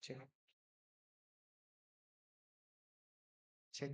check, check.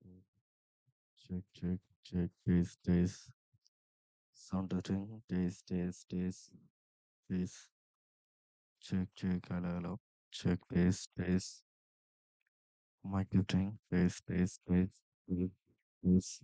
Check, check, check, taste, taste. Sound testing, taste, taste, taste, taste. Check, check, hello, hello. Check, taste, taste. Mic testing, taste, taste, taste, taste, taste.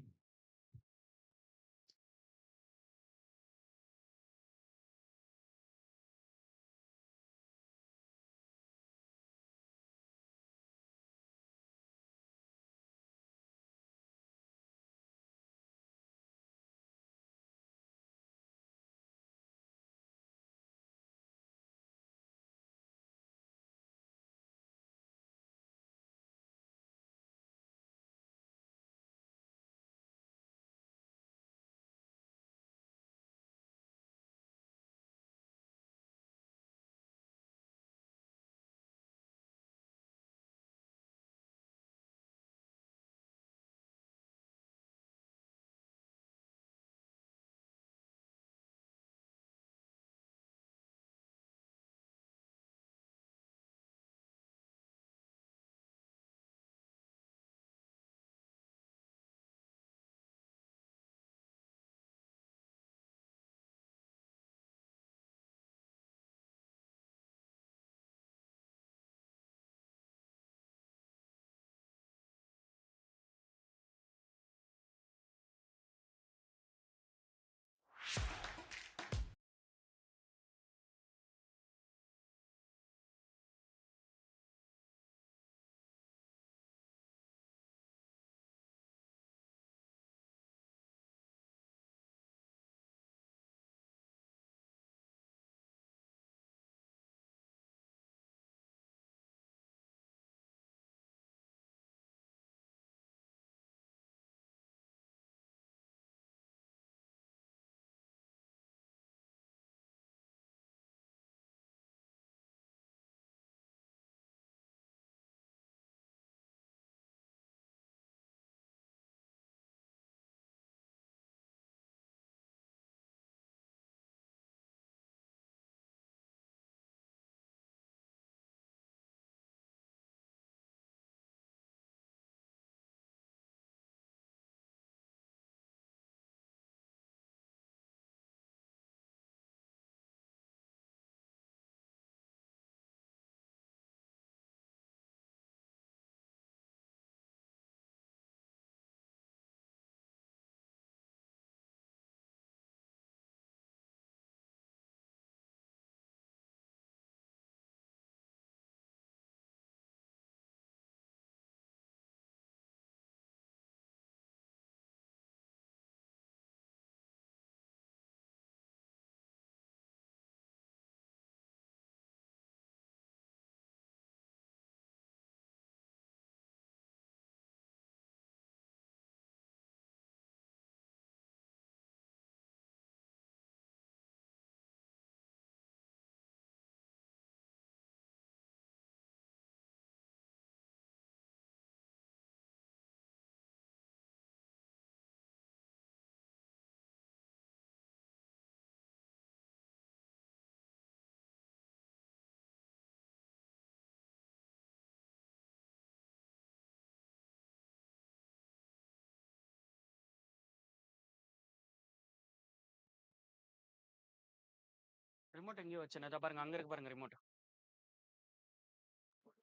Remote எங்கேயோ வச்சேன் இதை பாருங்க அங்க இருக்கு பாருங்க remote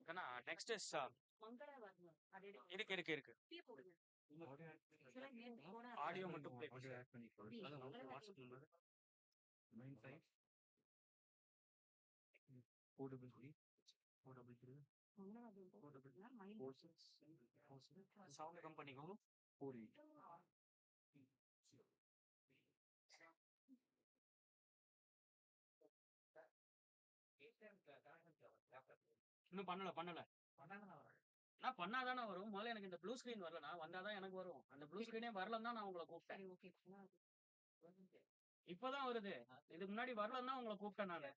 ஏன்னா next is இருக்கு இருக்கு இருக்கு ஆடியோ மட்டும் ப்ளே பண்ணி சவுண்ட் கம் பண்ணிக்கோங்க இன்னும் பண்ணல நான் பண்ணாதானே வரும் முதல்ல எனக்கு இந்த ப்ளூ ஸ்கிரீன் வரலனா வந்தாதான் எனக்கு வரும் அந்த ப்ளூ ஸ்கிரீனே வரலன்னு தான் நான் உங்களை கூப்பிட்டேன் இப்பதான் வருது இதுக்கு முன்னாடி வரலன்னா உங்களை கூப்பிட்டேன் நானு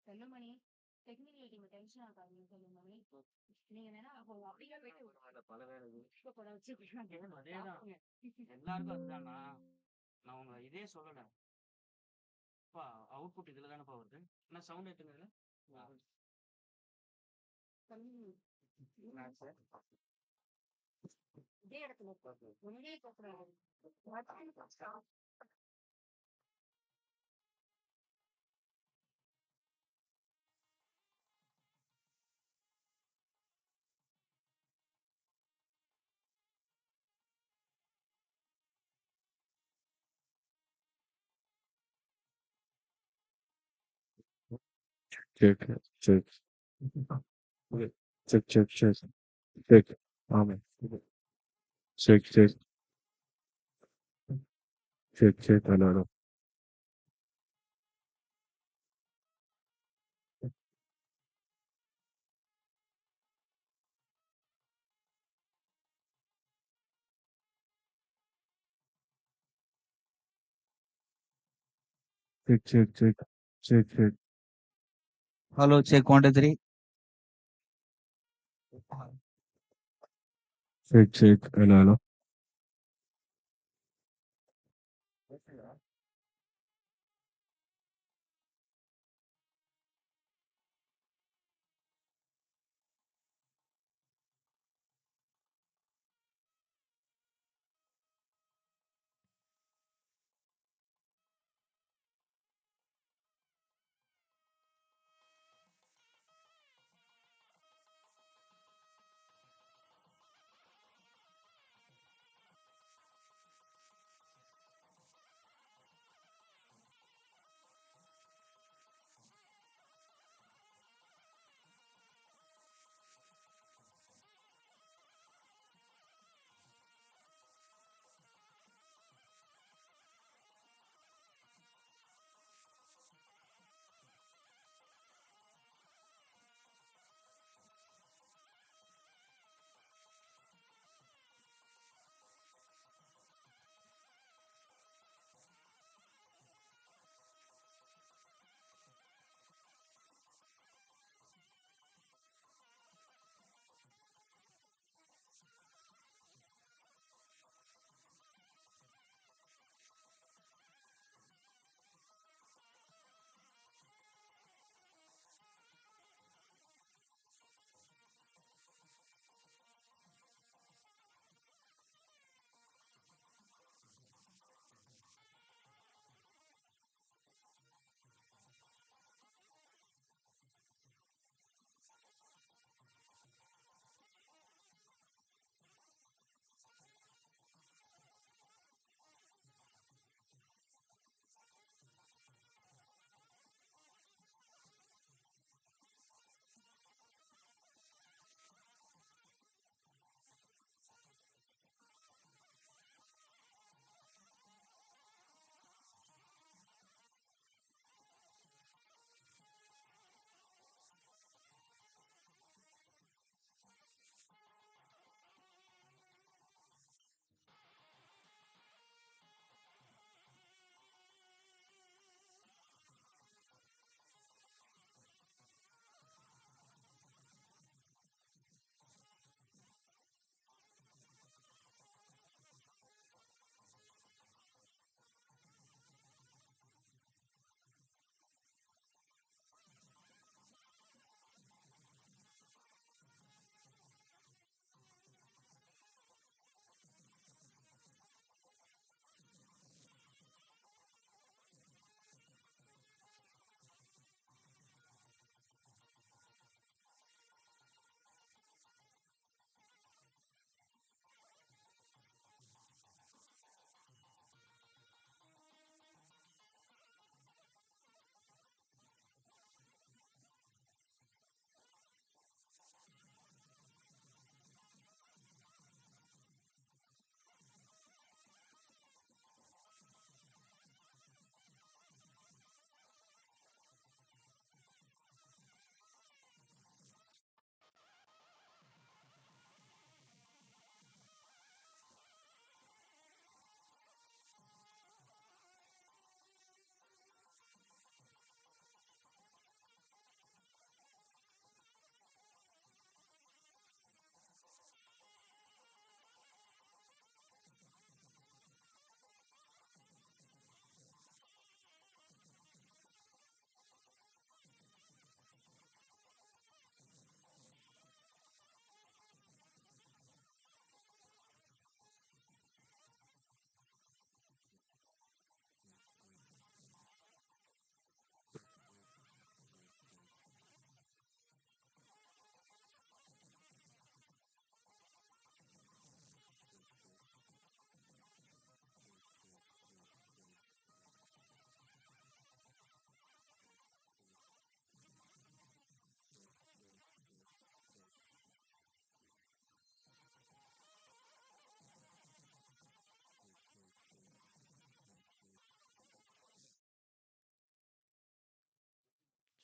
செல்லுமணி டெக்னிக்கல் டீம் டென்ஷன் ஆகாதீங்க செல்லுமணி நீங்க வேணா அப்போ அப்படியே போயிட்டு பல வேலை இப்ப கூட வச்சு அதேதான் எல்லாருக்கும் அதுதானா நான் உங்களை இதே சொல்லல அவுட்புட் இதுல தானேப்பா வருது என்ன சவுண்ட் ஏத்துங்க இதே இடத்துல ஒன்னே போகக்கூடாது. check, check, okay, check. Amen. Check. Hello. Check. Hello, check 1, 2, 3. Check. Hello.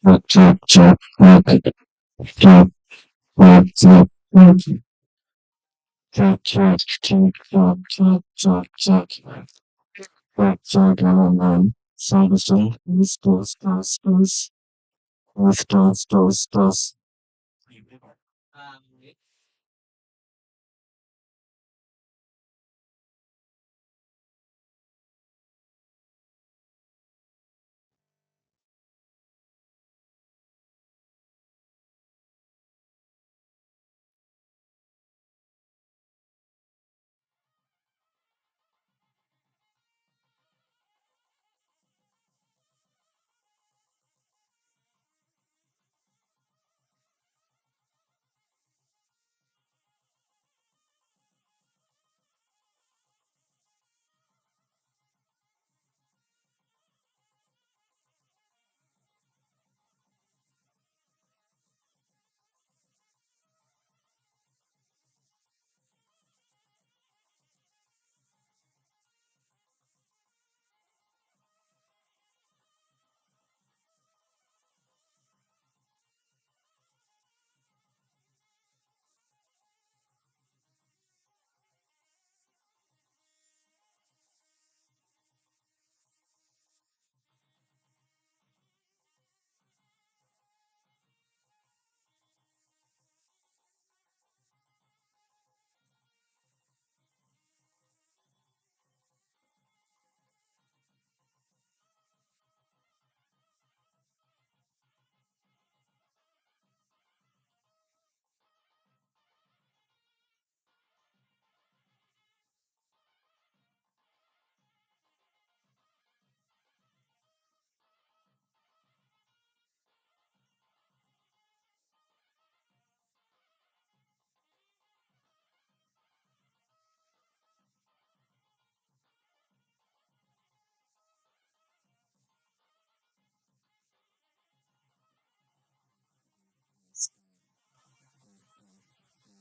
check, check, check, check, check, check, check. Check, check, check, check, check, check, check. Check, check, sound system. Stars.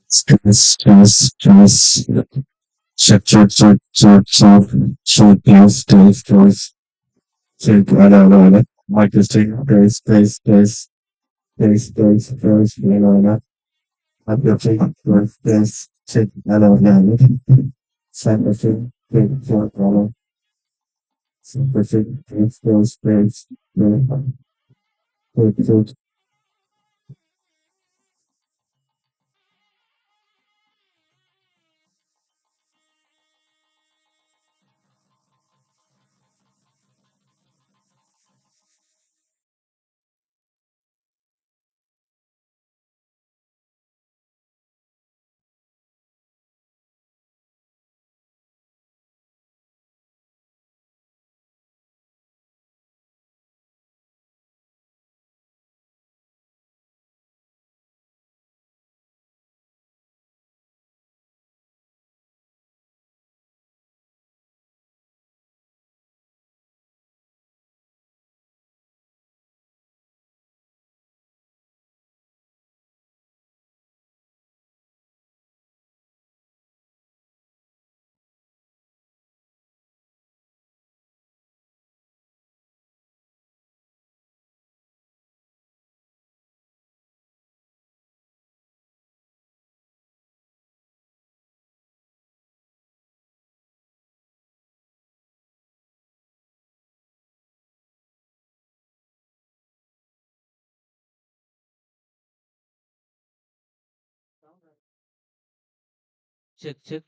Stress. Check, check, check, check, check, check, please. Check, mic is taking space, I'm your check, check, send a check, space, check, Check, check.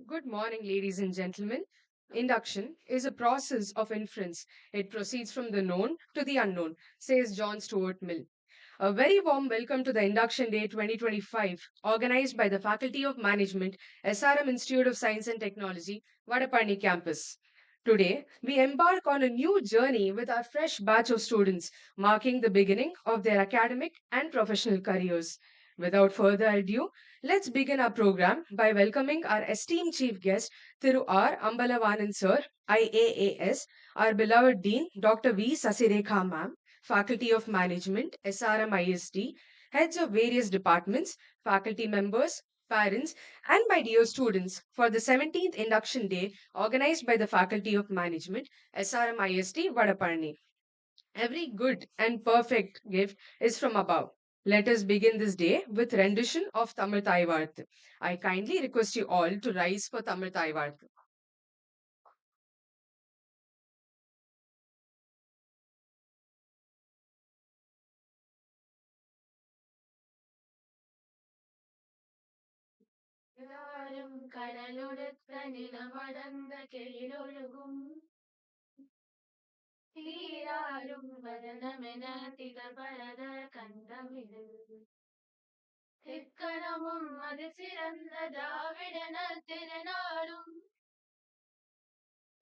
Good morning, ladies and gentlemen. Induction is a process of inference. It proceeds from the known to the unknown, says John Stuart Mill. A very warm welcome to the Induction Day 2025, organized by the Faculty of Management, SRM Institute of Science and Technology, Vadapani campus. Today, we embark on a new journey with our fresh batch of students, marking the beginning of their academic and professional careers. Without further ado, let's begin our program by welcoming our esteemed chief guest, Thiru R. Ambalavanan Sir, IAAS, our beloved Dean, Dr. V. Sasirekha Ma'am, Faculty of Management, SRM ISD, heads of various departments, faculty members, parents, and my dear students for the 17th Induction Day organized by the Faculty of Management, SRM ISD, Vadaparni. Every good and perfect gift is from above. Let us begin this day with rendition of Tamil Taivarthu. I kindly request you all to rise for Tamil Taivarthu. எல்லாரும் கடலுடுத்த நிலமடந்த கெழிலொழுகும் தீராரும் வதனமென திகழ்பரத கண்டமிடு திக்கணமும் அது சிறந்த திராவிடன திருநாடும்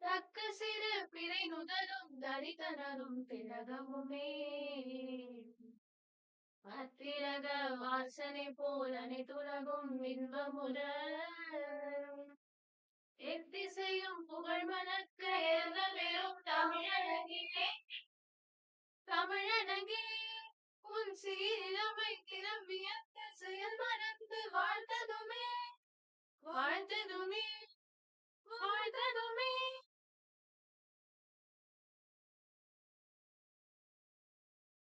தக்க சிறு பிறை நுதலும் தரிதனரும் திலகமுமே அத்திலக வாசனை போல் அனைத்துலகும் இன்பமுற எத்திசையும் புகழ் மணக்க ஏர்ந்த பெரும் தமிழனகே தமிழனகே உன் சீரிழமை திறம் வியந்த செயல் மறந்து வாழ்த்ததுமே வாழ்த்ததுமே வாழ்த்ததுமே.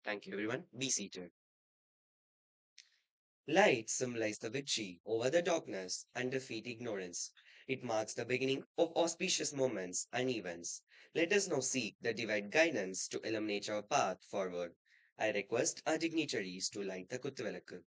Thank you, everyone. Be seated. Light symbolizes the victory over the darkness and defeat ignorance. It marks the beginning of auspicious moments and events. Let us now seek the divine guidance to illuminate our path forward. I request our dignitaries to light the Kuttuvilakku.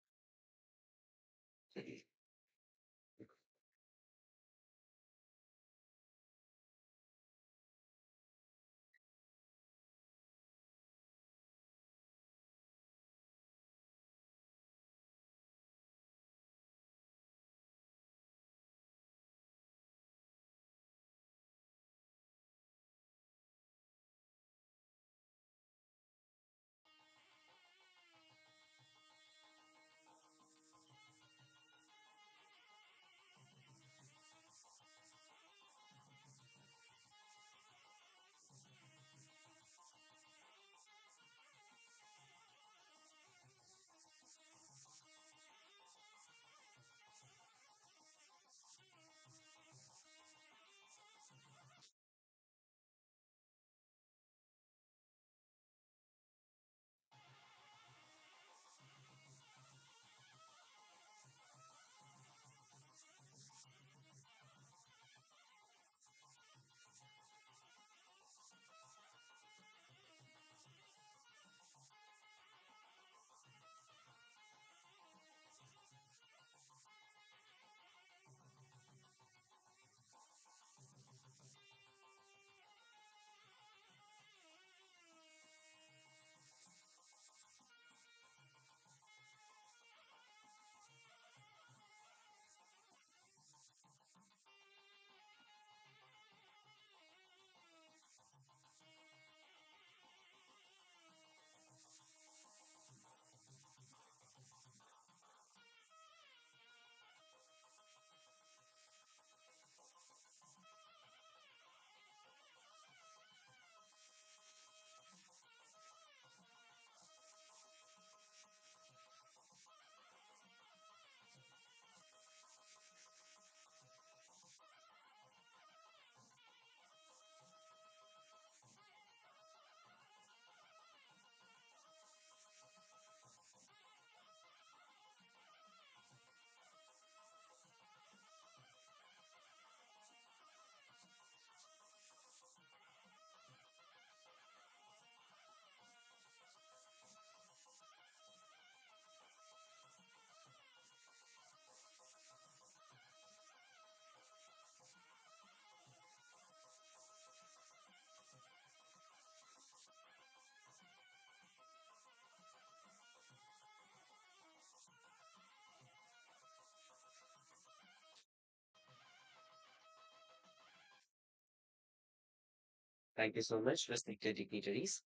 Thank you so much, respected dignitaries.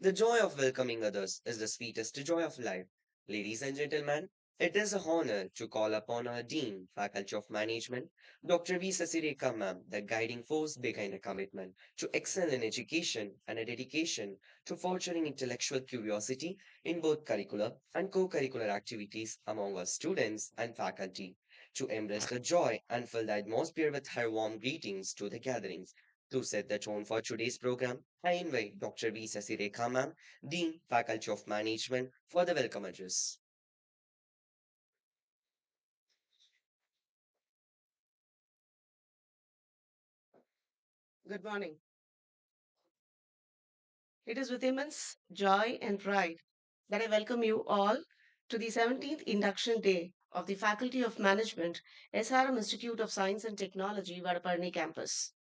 The joy of welcoming others is the sweetest joy of life. Ladies and gentlemen, it is a honor to call upon our Dean, Faculty of Management, Dr. V. Sasireka ma'am, the guiding force behind a commitment to excel in education and a dedication to fostering intellectual curiosity in both curricular and co-curricular activities among our students and faculty, to embrace the joy and fill the atmosphere with her warm greetings to the gatherings. To set the tone for today's program, I invite Dr. V. Sasirekha ma'am, Dean, Faculty of Management, for the welcome address. Good morning. It is with immense joy and pride that I welcome you all to the 17th Induction Day of the Faculty of Management, SRM Institute of Science and Technology, Vadaparni campus.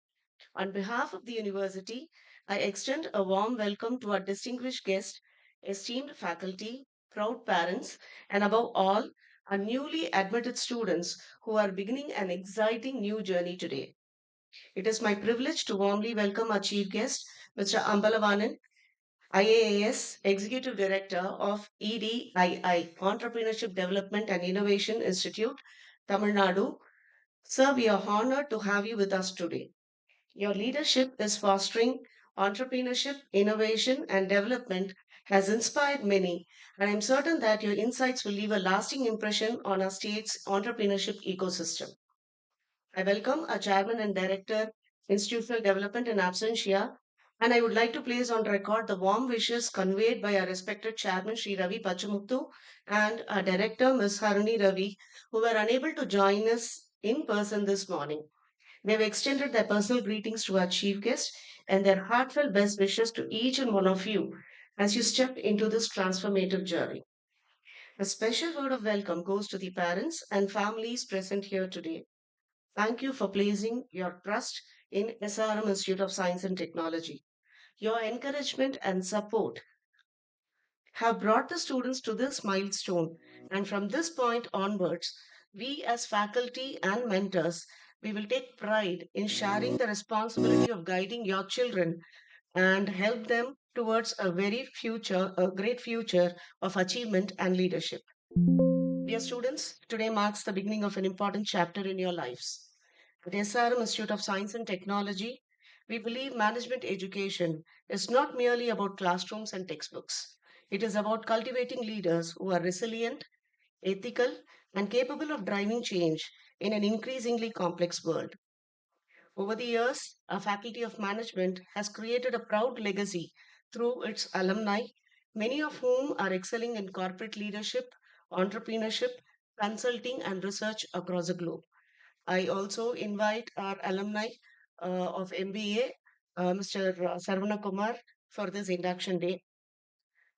On behalf of the university, I extend a warm welcome to our distinguished guests, esteemed faculty, proud parents, and above all, our newly admitted students who are beginning an exciting new journey today. It is my privilege to warmly welcome our chief guest, Mr. Ambalavanan, IAAS Executive Director of EDII, Entrepreneurship Development and Innovation Institute, Tamil Nadu. Sir, we are honored to have you with us today. Your leadership is fostering entrepreneurship, innovation, and development has inspired many, and I'm certain that your insights will leave a lasting impression on our state's entrepreneurship ecosystem. I welcome our Chairman and Director, Institutional Development in absentia, and I would like to place on record the warm wishes conveyed by our respected Chairman, Sri Ravi Pachamuthu, and our Director, Ms. Haruni Ravi, who were unable to join us in person this morning. They have extended their personal greetings to our chief guest and their heartfelt best wishes to each and one of you as you step into this transformative journey. A special word of welcome goes to the parents and families present here today. Thank you for placing your trust in SRM Institute of Science and Technology. Your encouragement and support have brought the students to this milestone, and from this point onwards, we as faculty and mentors, we will take pride in sharing the responsibility of guiding your children and help them towards a great future of achievement and leadership. Dear students, today marks the beginning of an important chapter in your lives. At SRM Institute of Science and Technology, we believe management education is not merely about classrooms and textbooks. It is about cultivating leaders who are resilient, ethical, and capable of driving change in an increasingly complex world. Over the years, our Faculty of Management has created a proud legacy through its alumni, many of whom are excelling in corporate leadership, entrepreneurship, consulting, and research across the globe. I also invite our alumni of MBA, Mr. Sarvana Kumar, for this induction day.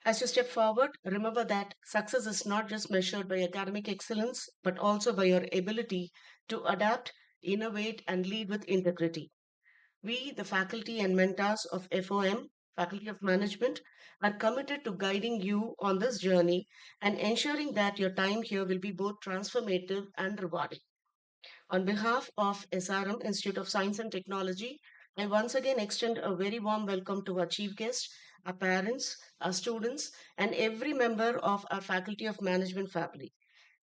As you step forward, remember that success is not just measured by academic excellence, but also by your ability to adapt, innovate, and lead with integrity. We, the faculty and mentors of FOM, Faculty of Management, are committed to guiding you on this journey and ensuring that your time here will be both transformative and rewarding. On behalf of SRM Institute of Science and Technology, I once again extend a very warm welcome to our chief guest, our parents, our students, and every member of our Faculty of Management family.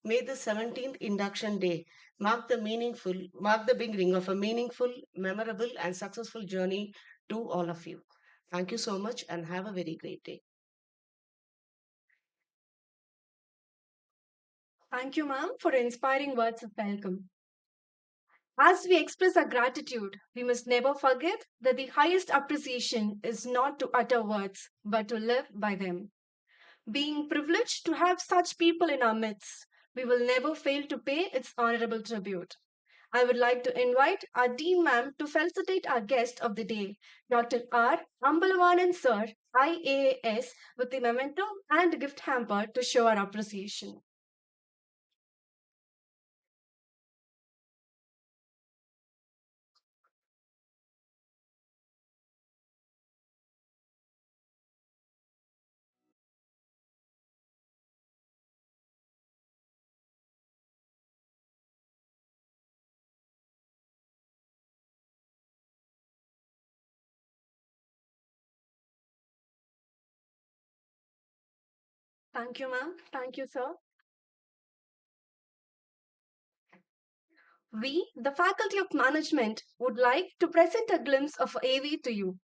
May the 17th induction day mark the beginning of a meaningful, memorable, and successful journey to all of you. Thank you so much and have a very great day. Thank you, ma'am, for inspiring words of welcome. As we express our gratitude, we must never forget that the highest appreciation is not to utter words, but to live by them. Being privileged to have such people in our midst, we will never fail to pay its honorable tribute. I would like to invite our Dean Ma'am to felicitate our guest of the day, Dr. R. Ambalavanan Sir, IAAS, with the memento and gift hamper to show our appreciation. Thank you, ma'am. Thank you, sir. We, the Faculty of Management, would like to present a glimpse of AV to you.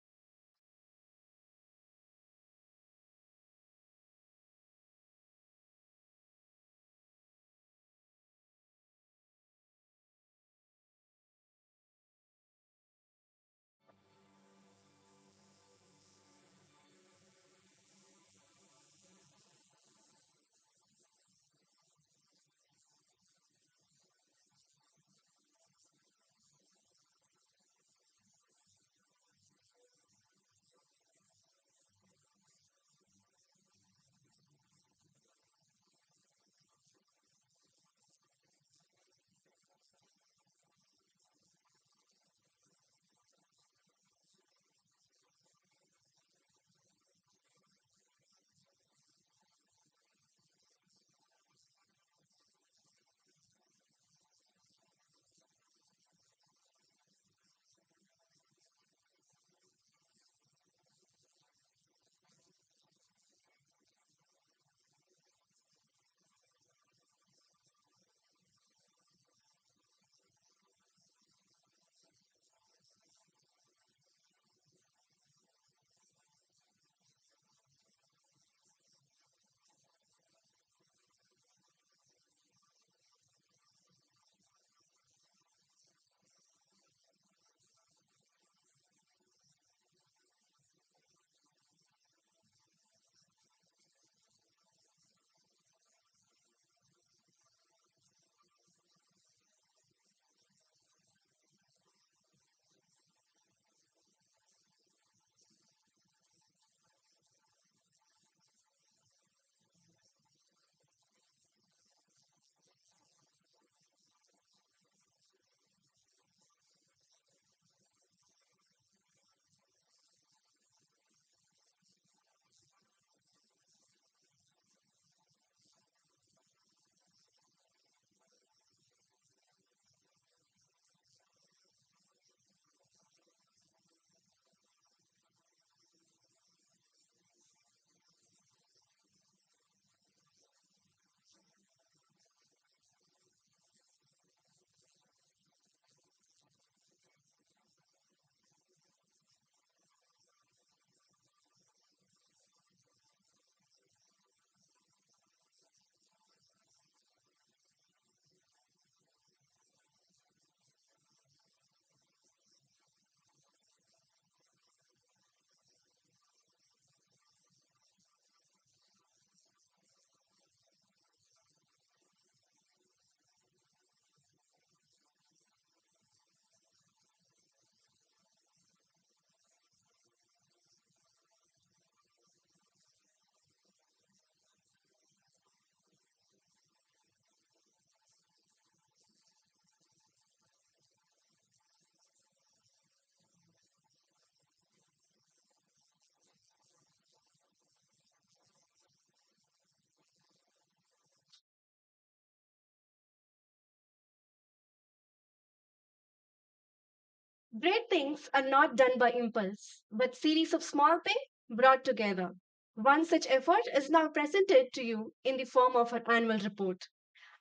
Great things are not done by impulse, but series of small things brought together. One such effort is now presented to you in the form of an annual report.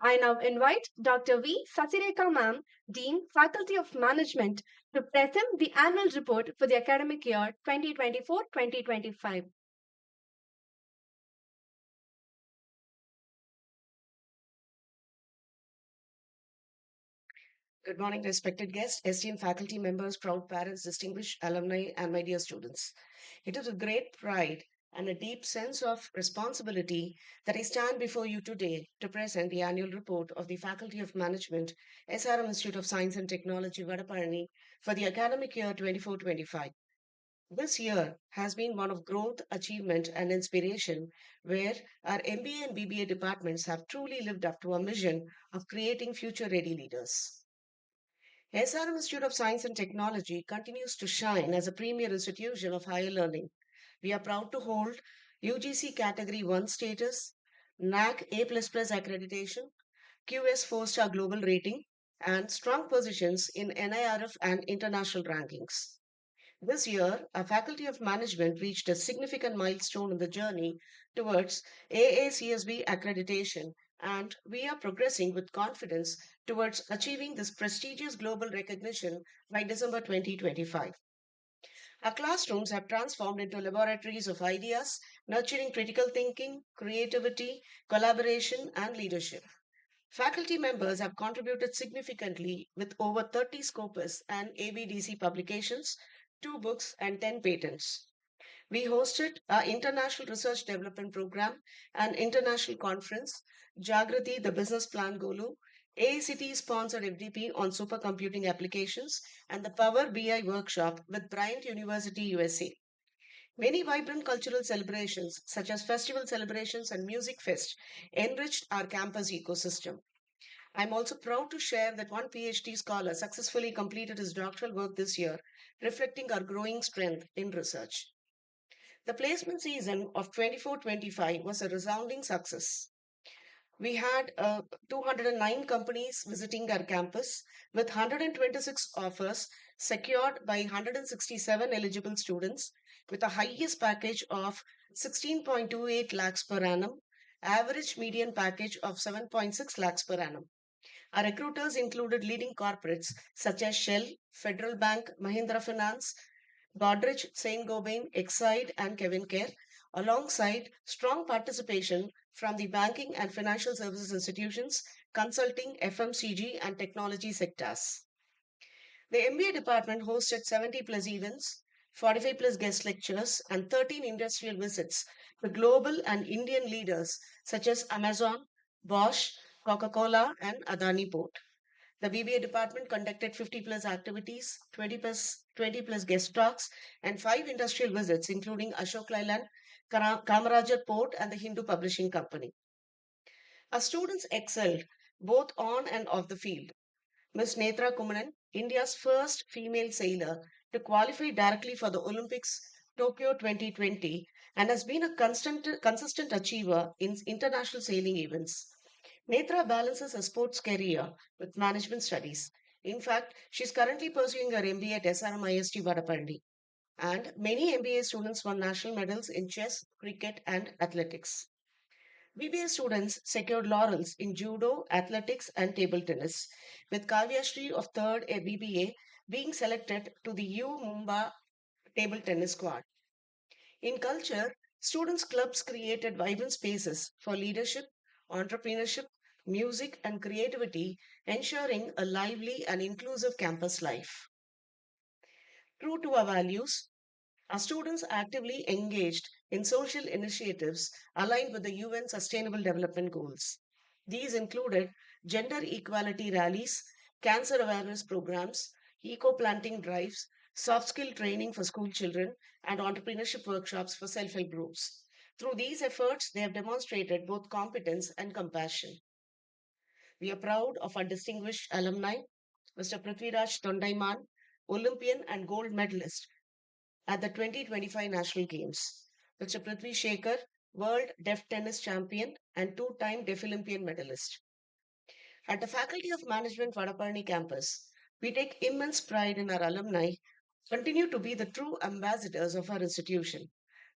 I now invite Dr. V. Satireka Ma'am, Dean, Faculty of Management, to present the annual report for the academic year 2024-2025. Good morning, respected guests, esteemed faculty members, proud parents, distinguished alumni, and my dear students. It is with great pride and a deep sense of responsibility that I stand before you today to present the annual report of the Faculty of Management, SRM Institute of Science and Technology, Vadapalani, for the academic year 24-25. This year has been one of growth, achievement, and inspiration, where our MBA and BBA departments have truly lived up to our mission of creating future ready leaders. SRM Institute of Science and Technology continues to shine as a premier institution of higher learning. We are proud to hold UGC Category 1 status, NAC A++ accreditation, QS 4-star global rating, and strong positions in NIRF and international rankings. This year, our Faculty of Management reached a significant milestone in the journey towards AACSB accreditation, and we are progressing with confidence towards achieving this prestigious global recognition by December 2025. Our classrooms have transformed into laboratories of ideas, nurturing critical thinking, creativity, collaboration, and leadership. Faculty members have contributed significantly with over 30 Scopus and ABDC publications, 2 books, and 10 patents. We hosted our International Research Development Program, an international conference, Jagrati, the Business Plan Golu, AICT sponsored FDP on supercomputing applications, and the Power BI workshop with Bryant University, USA. Many vibrant cultural celebrations, such as festival celebrations and music fest, enriched our campus ecosystem. I'm also proud to share that one PhD scholar successfully completed his doctoral work this year, reflecting our growing strength in research. The placement season of 24-25 was a resounding success. We had 209 companies visiting our campus with 126 offers secured by 167 eligible students with a highest package of 16.28 lakhs per annum, average median package of 7.6 lakhs per annum. Our recruiters included leading corporates such as Shell, Federal Bank, Mahindra Finance, Godrej, Saint Gobain, Exide, and Kevin Care, alongside strong participation from the banking and financial services institutions, consulting, FMCG, and technology sectors. The MBA department hosted 70 plus events, 45 plus guest lectures, and 13 industrial visits to global and Indian leaders such as Amazon, Bosch, Coca Cola, and Adani Port. The BBA department conducted 50 plus activities, 20 plus guest talks, and 5 industrial visits, including Ashok Leyland, Kamarajar Port, and the Hindu Publishing Company. Our students excelled both on and off the field. Ms. Netra Kumaran, India's first female sailor to qualify directly for the Olympics Tokyo 2020, and has been a consistent achiever in international sailing events. Netra balances her sports career with management studies. In fact, she's currently pursuing her MBA at SRM IST Vadapandi. And many MBA students won national medals in chess, cricket, and athletics. BBA students secured laurels in judo, athletics, and table tennis, with Kavya Shri of 3rd BBA being selected to the U Mumbai table tennis squad. In culture, students' clubs created vibrant spaces for leadership, entrepreneurship, music, and creativity, ensuring a lively and inclusive campus life. True to our values, our students actively engaged in social initiatives aligned with the UN Sustainable Development Goals. These included gender equality rallies, cancer awareness programs, eco planting drives, soft skill training for school children, and entrepreneurship workshops for self help groups. Through these efforts, they have demonstrated both competence and compassion. We are proud of our distinguished alumni, Mr. Prithviraj Tondaiman, Olympian and gold medalist at the 2025 National Games. Mr. Prithvi Shekhar, World Deaf Tennis Champion and 2-time Deaf Olympian medalist. At the Faculty of Management Vadaparni campus, we take immense pride in our alumni, continue to be the true ambassadors of our institution.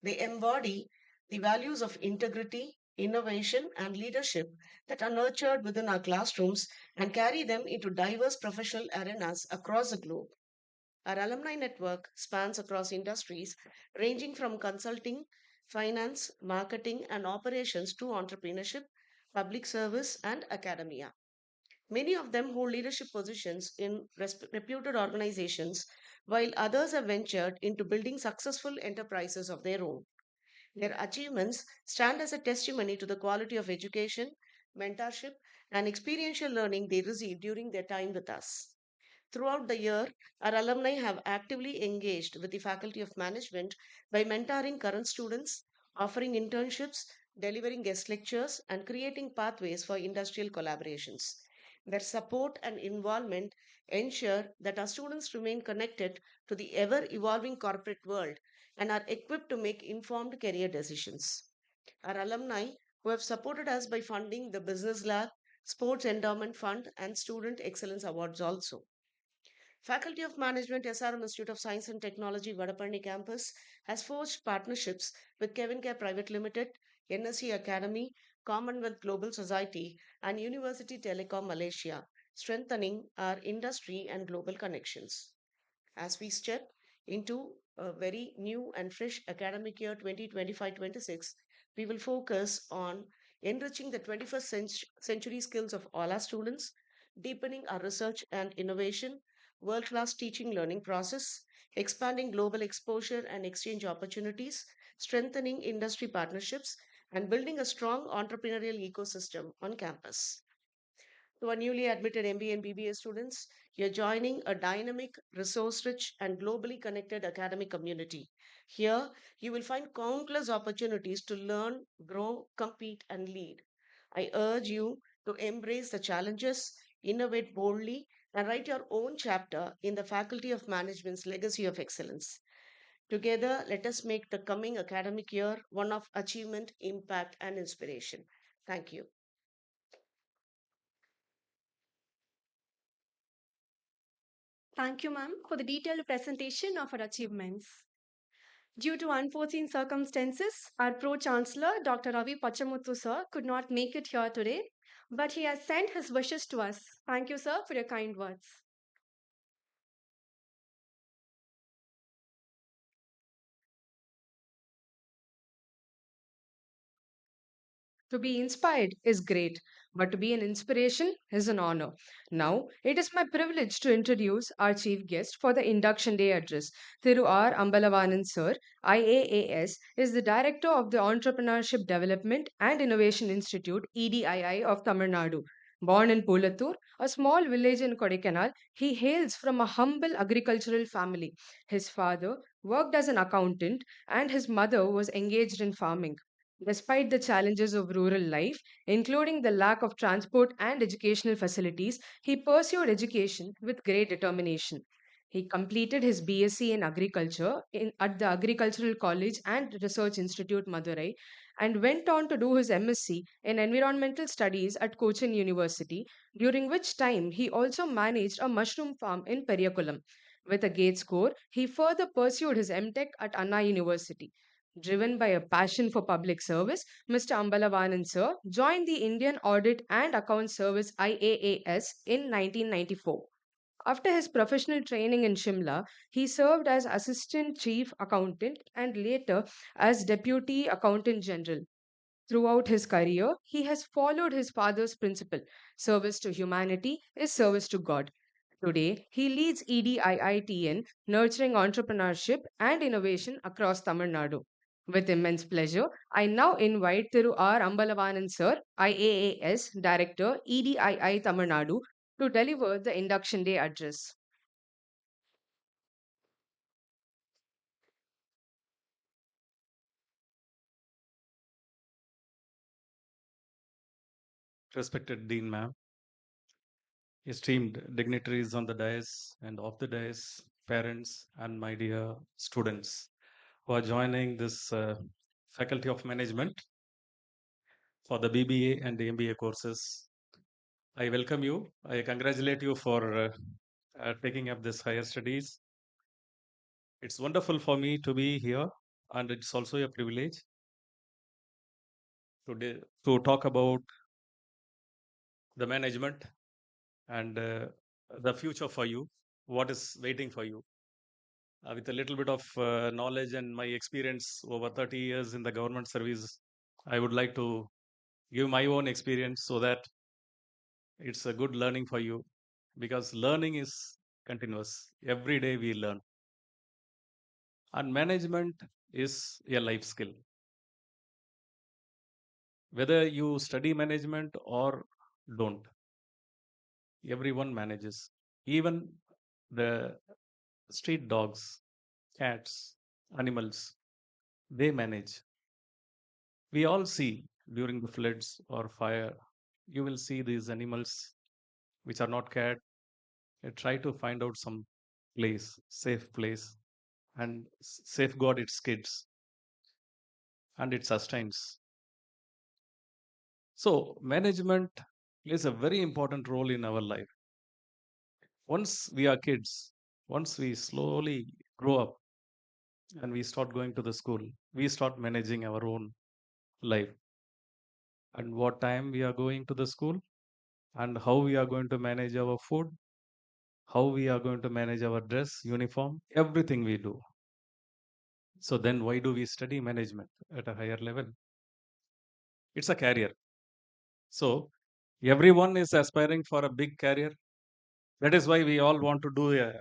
They embody the values of integrity, innovation, and leadership that are nurtured within our classrooms and carry them into diverse professional arenas across the globe. Our alumni network spans across industries ranging from consulting, finance, marketing, and operations to entrepreneurship, public service, and academia. Many of them hold leadership positions in reputed organizations, while others have ventured into building successful enterprises of their own. Their achievements stand as a testimony to the quality of education, mentorship, and experiential learning they received during their time with us. Throughout the year, our alumni have actively engaged with the Faculty of Management by mentoring current students, offering internships, delivering guest lectures, and creating pathways for industrial collaborations. Their support and involvement ensure that our students remain connected to the ever evolving corporate world and are equipped to make informed career decisions. Our alumni, who have supported us by funding the Business Lab, Sports Endowment Fund, and Student Excellence Awards, also Faculty of Management, SRM Institute of Science and Technology, Vadaparni campus has forged partnerships with Kevin Care Private Limited, NSC Academy, Commonwealth Global Society, and University Telecom Malaysia, strengthening our industry and global connections. As we step into a very new and fresh academic year 2025-26, we will focus on enriching the 21st century skills of all our students, deepening our research and innovation, world class teaching learning process, expanding global exposure and exchange opportunities, strengthening industry partnerships, and building a strong entrepreneurial ecosystem on campus. To our newly admitted MBA and BBA students, you're joining a dynamic, resource rich, and globally connected academic community. Here, you will find countless opportunities to learn, grow, compete, and lead. I urge you to embrace the challenges, innovate boldly, and write your own chapter in the Faculty of Management's legacy of excellence. Together, let us make the coming academic year one of achievement, impact, and inspiration. Thank you. Thank you, ma'am, for the detailed presentation of our achievements. Due to unforeseen circumstances, our Pro Chancellor, Dr. Ravi Pachamuthu sir, could not make it here today, but he has sent his wishes to us. Thank you, sir, for your kind words. To be inspired is great, but to be an inspiration is an honor. Now, it is my privilege to introduce our chief guest for the induction day address. Thiru R. Ambalavanan sir, IAAS, is the director of the Entrepreneurship Development and Innovation Institute, EDII, of Tamil Nadu. Born in Pulatur, a small village in Kodaikanal, he hails from a humble agricultural family. His father worked as an accountant and his mother was engaged in farming. Despite the challenges of rural life, including the lack of transport and educational facilities, he pursued education with great determination. He completed his BSc in agriculture at the Agricultural College and Research Institute, Madurai, and went on to do his MSc in environmental studies at Cochin University, during which time he also managed a mushroom farm in Periyakulam. With a GATE score, he further pursued his MTech at Anna University. Driven by a passion for public service, Mr. Ambalavanan sir joined the Indian Audit and Account Service IAAS in 1994. After his professional training in Shimla, he served as Assistant Chief Accountant and later as Deputy Accountant General. Throughout his career, he has followed his father's principle: service to humanity is service to God. Today, he leads EDIITN, nurturing entrepreneurship and innovation across Tamil Nadu. With immense pleasure, I now invite Thiru R. Ambalavanan sir, IAAS Director, EDII Tamil Nadu, to deliver the induction day address. Respected Dean Ma'am, esteemed dignitaries on the dais and off the dais, parents, and my dear students who are joining this Faculty of Management for the BBA and the MBA courses. I welcome you. I congratulate you for taking up this higher studies. It's wonderful for me to be here, and it's also a privilege to talk about the management and the future for you, what is waiting for you. With a little bit of knowledge and my experience over 30 years in the government service, I would like to give my own experience so that it's a good learning for you, because learning is continuous. Every day we learn. And management is a life skill. Whether you study management or don't, everyone manages. Even the street dogs, cats, animals, they manage. We all see during the floods or fire, you will see these animals which are not cared. Try to find out some place, safe place, and safeguard its kids, and it sustains. So, management plays a very important role in our life. Once we are kids, Once we slowly grow up and we start going to the school, we start managing our own life. And what time we are going to the school, and how we are going to manage our food, how we are going to manage our dress, uniform, everything we do. So then why do we study management at a higher level? It's a career. So everyone is aspiring for a big career. That is why we all want to do a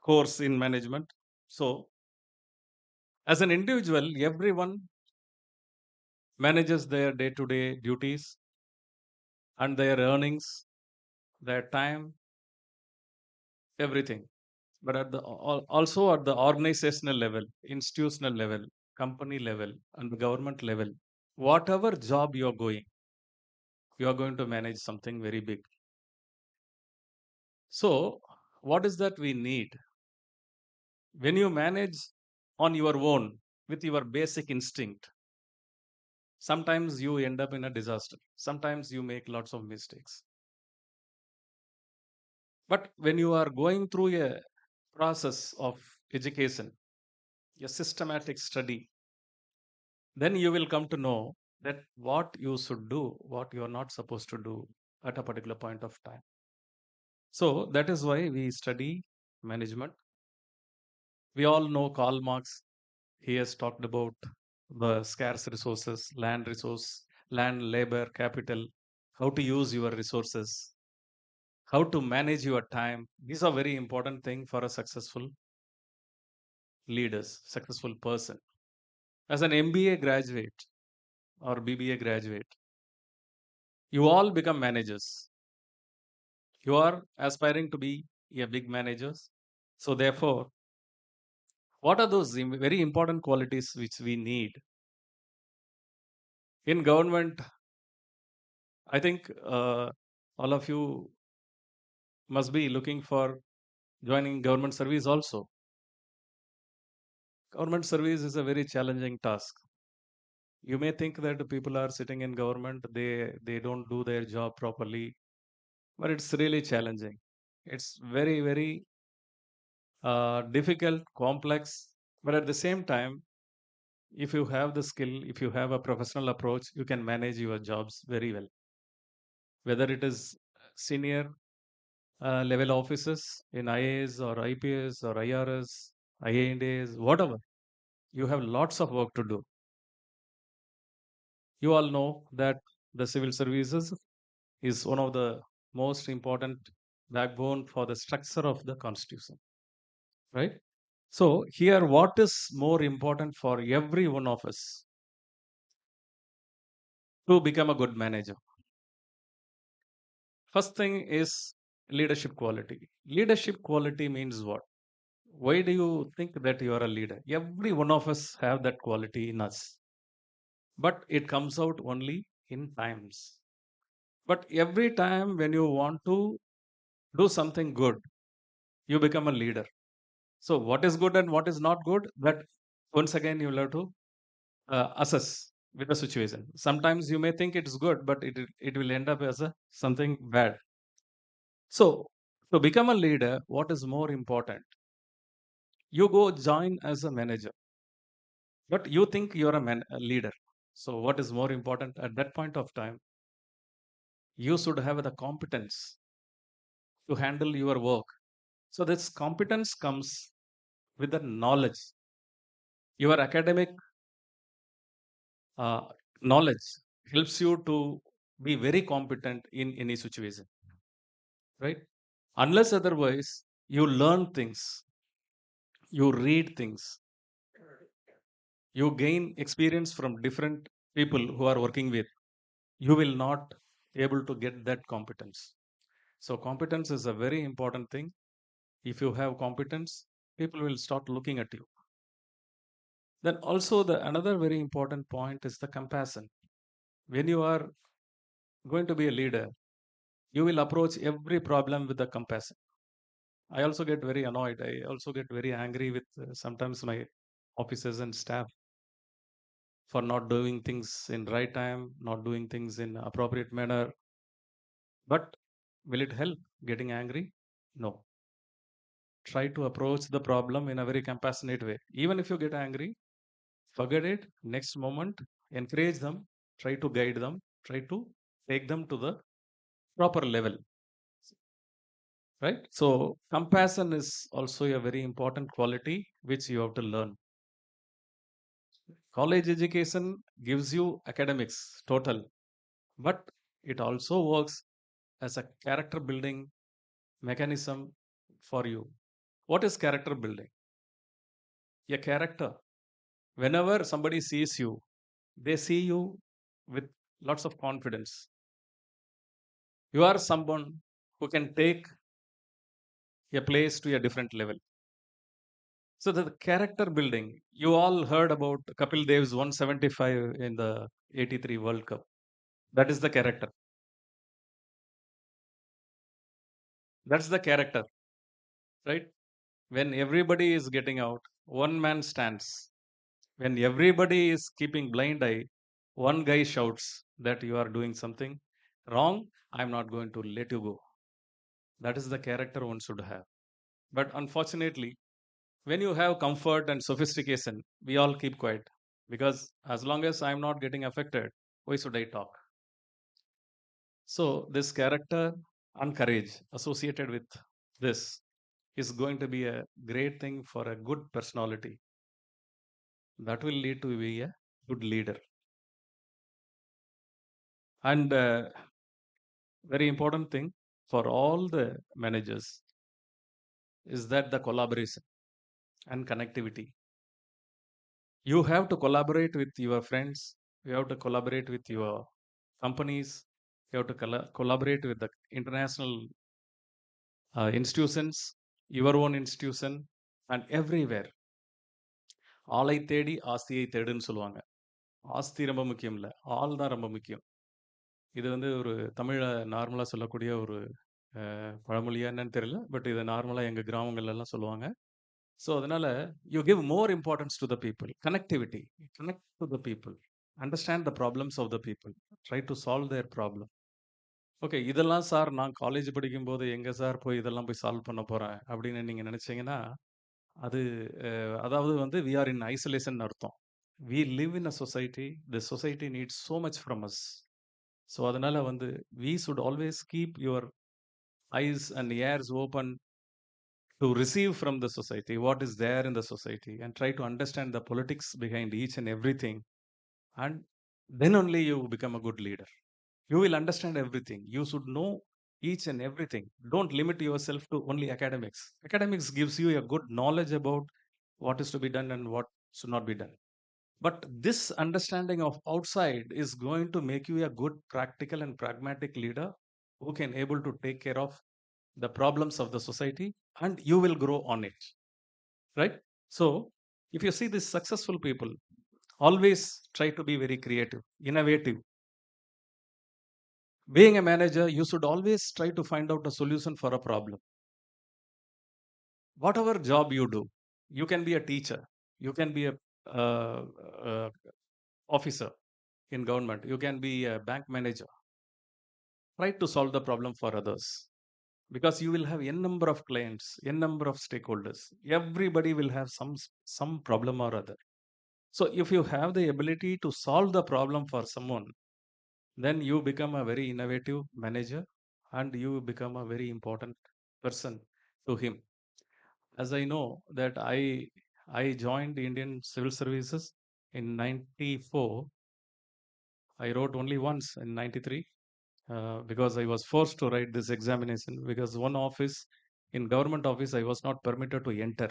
course in management. So as an individual, everyone manages their day-to-day duties and their earnings, their time, everything. But at the also at the organizational level, institutional level, company level, and the government level, whatever job you are going, you are going to manage something very big. So what is that we need? When you manage on your own with your basic instinct, sometimes you end up in a disaster. Sometimes you make lots of mistakes. But when you are going through a process of education, a systematic study, then you will come to know that what you should do, what you are not supposed to do at a particular point of time. So that is why we study management. We all know Karl Marx. He has talked about the scarce resources, land, labor, capital, how to use your resources, how to manage your time. These are very important things for a successful leaders, successful person. As an MBA graduate or BBA graduate, you all become managers. You are aspiring to be a big managers. So therefore, what are those very important qualities which we need in government? I think all of you must be looking for joining government service also. Government service is a very challenging task. You may think that people are sitting in government, they don't do their job properly, but it's really challenging. It's very difficult, complex, but at the same time, if you have the skill, if you have a professional approach, you can manage your jobs very well. Whether it is senior level officers in IAS or IPS or IRS, IAS, whatever, you have lots of work to do. You all know that the civil services is one of the most important backbone for the structure of the constitution, right? So here, what is more important for every one of us to become a good manager? First thing is leadership quality. Leadership quality means what? Why do you think that you are a leader? Every one of us have that quality in us, but it comes out only in times. But every time when you want to do something good, you become a leader. So what is good and what is not good, that once again you will have to assess with the situation. Sometimes you may think it's good, but it will end up as a something bad. So to become a leader, what is more important? You go join as a manager, but you think you're a leader. So what is more important at that point of time? You should have the competence to handle your work. So this competence comes with the knowledge. Your academic uh, knowledge helps you to be very competent in any situation, right? Unless otherwise, you learn things, you read things, you gain experience from different people who are working with, you will not able to get that competence. So competence is a very important thing. If you have competence, people will start looking at you. Then also the another very important point is the compassion. When you are going to be a leader, you will approach every problem with the compassion. I also get very annoyed. I also get very angry with sometimes my officers and staff for not doing things in right time, not doing things in appropriate manner. But will it help getting angry? No. try to approach the problem in a very compassionate way. Even if you get angry, forget it. Next moment, encourage them, try to guide them, try to take them to the proper level. Right? So, compassion is also a very important quality which you have to learn. College education gives you academics total, but it also works as a character building mechanism for you. What is character building? A character. Whenever somebody sees you, they see you with lots of confidence. You are someone who can take a place to a different level. So the character building, you all heard about Kapil Dev's 175 in the 83 World Cup. That is the character. That's the character, right? When everybody is getting out, one man stands. When everybody is keeping blind eye, one guy shouts that you are doing something wrong. I'm not going to let you go. That is the character one should have. But unfortunately, when you have comfort and sophistication, we all keep quiet because as long as I'm not getting affected, why should I talk? So, this character and courage associated with this is going to be a great thing for a good personality that will lead to be a good leader. And very important thing for all the managers is that the collaboration and connectivity. You have to collaborate with your friends, you have to collaborate with your companies, you have to collaborate with the international institutions, your own institution, and everywhere. ஆளை தேடி ஆஸ்தியை தேடுன்னு சொல்லுவாங்க. ஆஸ்தி ரொம்ப முக்கியம் இல்லை, ஆள் தான் ரொம்ப முக்கியம். இது வந்து ஒரு தமிழ நார்மலாக சொல்லக்கூடிய ஒரு பழமொழியா என்னன்னு தெரியல, பட் இதை நார்மலாக எங்கள் கிராமங்கள்லாம் சொல்லுவாங்க. ஸோ அதனால you give more importance to the people. Connectivity, connect to the people, understand the problems of the people, try to solve their problem. Okay, இதெல்லாம் சார் நான் காலேஜ் படிக்கும்போது எங்கே சார் போய் இதெல்லாம் போய் சால்வ் பண்ண போகிறேன் அப்படின்னு நீங்கள் நினச்சிங்கன்னா, அது அதாவது வந்து வி ஆர் இன் ஐசோலேஷன் அர்த்தம். We live in a society, the society needs so much from us. So அதனால வந்து we should always keep your eyes and ears open to receive from the society what is there in the society and try to understand the politics behind each and everything, and then only you become a good leader. You will understand everything, you should know each and everything. Don't limit yourself to only academics. Academics gives you a good knowledge about what is to be done and what should not be done, but this understanding of outside is going to make you a good practical and pragmatic leader who can able to take care of the problems of the society, and you will grow on it, right? So if you see these successful people always try to be very creative, innovative. Being a manager, you should always try to find out a solution for a problem. Whatever job you do, you can be a teacher, you can be a uh, uh, officer in government, you can be a bank manager. Try to solve the problem for others, because you will have n number of clients, n number of stakeholders. Everybody will have some problem or other. So if you have the ability to solve the problem for someone, then you become a very innovative manager and you become a very important person to him. As I know that I joined Indian Civil Services in 94. I wrote only once in 93 because I was forced to write this examination, because one office, in government office, I was not permitted to enter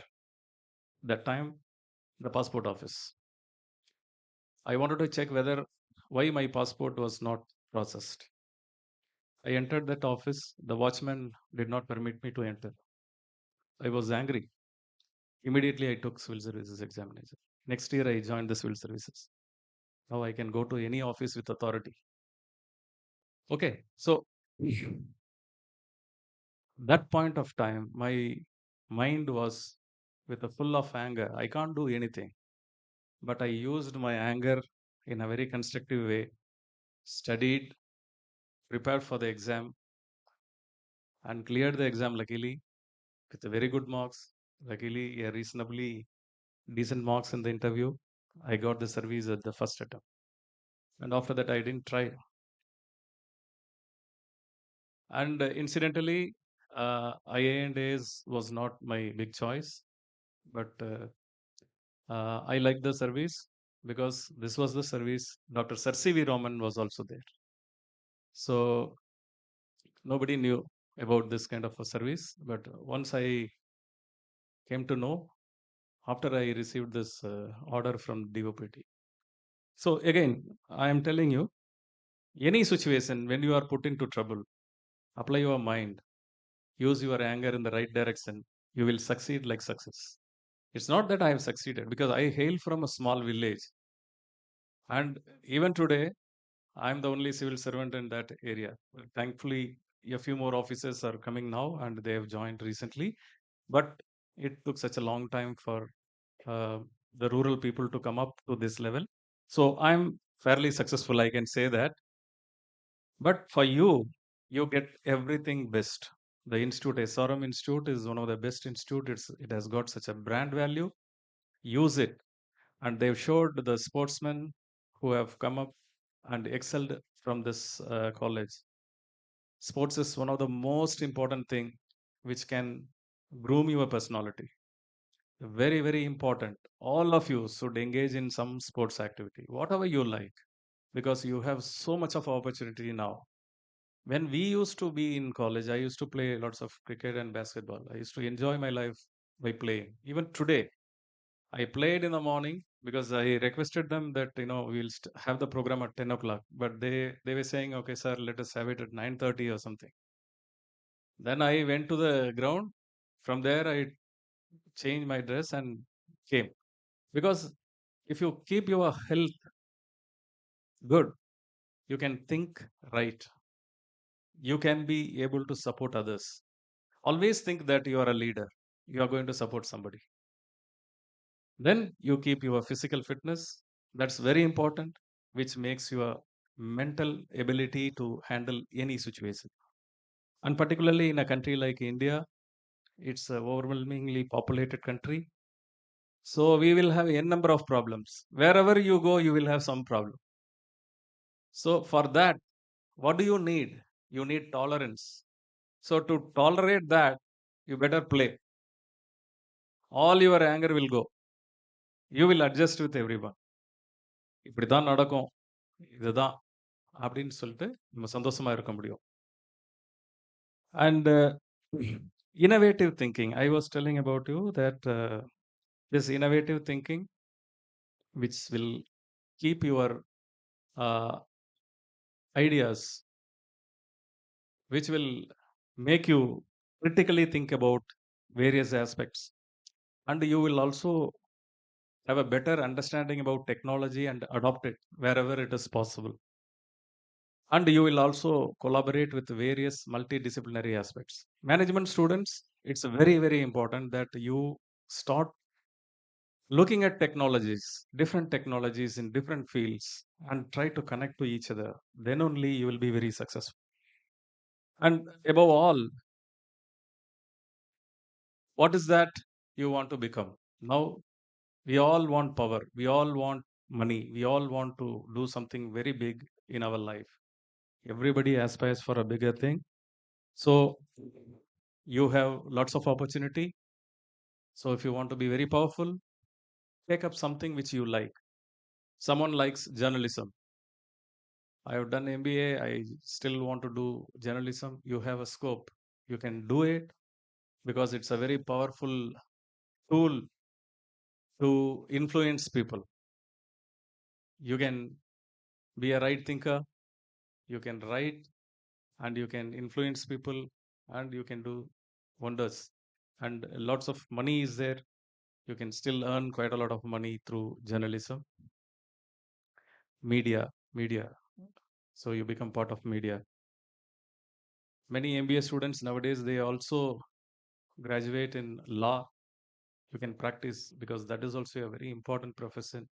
that time, the passport office. I wanted to check whether why my passport was not processed. I entered that office, the watchman did not permit me to enter. I was angry. Immediately I took civil services examination. Next year I joined the civil services. Now I can go to any office with authority. Okay, so that point of time, my mind was with a full of anger. I can't do anything, but I used my anger in a very constructive way, studied, prepared for the exam, and cleared the exam luckily. with very good marks. Luckily, a reasonably decent marks in the interview. I got the service at the first attempt. And after that, I didn't try. And incidentally, IA&As was not my big choice, but I liked the service because this was the service. Dr. Sir C.V. Roman was also there. So nobody knew about this kind of a service. But once I came to know after I received this order from DOPT. So again, I am telling you, any situation when you are put into trouble, apply your mind, use your anger in the right direction, you will succeed like success. It's not that I have succeeded because I hail from a small village. And even today, I'm the only civil servant in that area. Well, thankfully, a few more officers are coming now and they have joined recently. But it took such a long time for the rural people to come up to this level. So I'm fairly successful, I can say that. But for you, you get everything best. The institute, SRM Institute, is one of the best institutes. It has got such a brand value. Use it. And they've showed the sportsmen who have come up and excelled from this college. Sports is one of the most important thing which can groom your personality. Very, very important. All of you should engage in some sports activity, whatever you like, because you have so much of opportunity now. When we used to be in college, I used to play lots of cricket and basketball. I used to enjoy my life by playing. Even today, I played in the morning because I requested them that we'll have the program at 10 o'clock. But they were saying, okay, sir, let us have it at 9:30 or something. Then I went to the ground. From there, I changed my dress and came. Because if you keep your health good, you can think right. You can be able to support others. Always think that you are a leader. You are going to support somebody. Then you keep your physical fitness. That's very important, which makes your mental ability to handle any situation. And particularly in a country like India, it's an overwhelmingly populated country. So we will have a number of problems. Wherever you go, you will have some problem. So for that, what do you need? You need tolerance. So to tolerate that, you better play. All your anger will go. You will adjust with everyone. இப்படிதான் நடக்கும் இதுதான் அப்படின்னு சொல்லிட்டு நம்ம சந்தோஷமா இருக்க முடியும். And innovative thinking. I was telling about you that this innovative thinking, which will keep your uh, ideas, which will make you critically think about various aspects, and you will also have a better understanding about technology and adopt it wherever it is possible. And you will also collaborate with various multidisciplinary aspects. Management students, it's very, very important that you start looking at technologies, different technologies in different fields, and try to connect to each other. Then only you will be very successful. And above all, what is that you want to become? Now, we all want power, we all want money, we all want to do something very big in our life. Everybody aspires for a bigger thing. So you have lots of opportunity. So if you want to be very powerful, take up something which you like. Someone likes journalism. I have done MBA, I still want to do journalism. You have a scope, you can do it, because it's a very powerful tool to influence people. You can be a right thinker, you can write, and you can influence people, and you can do wonders. And lots of money is there. You can still earn quite a lot of money through journalism, media. So you become part of media. Many MBA students nowadays, they also graduate in law. You can practice, because that is also a very important profession.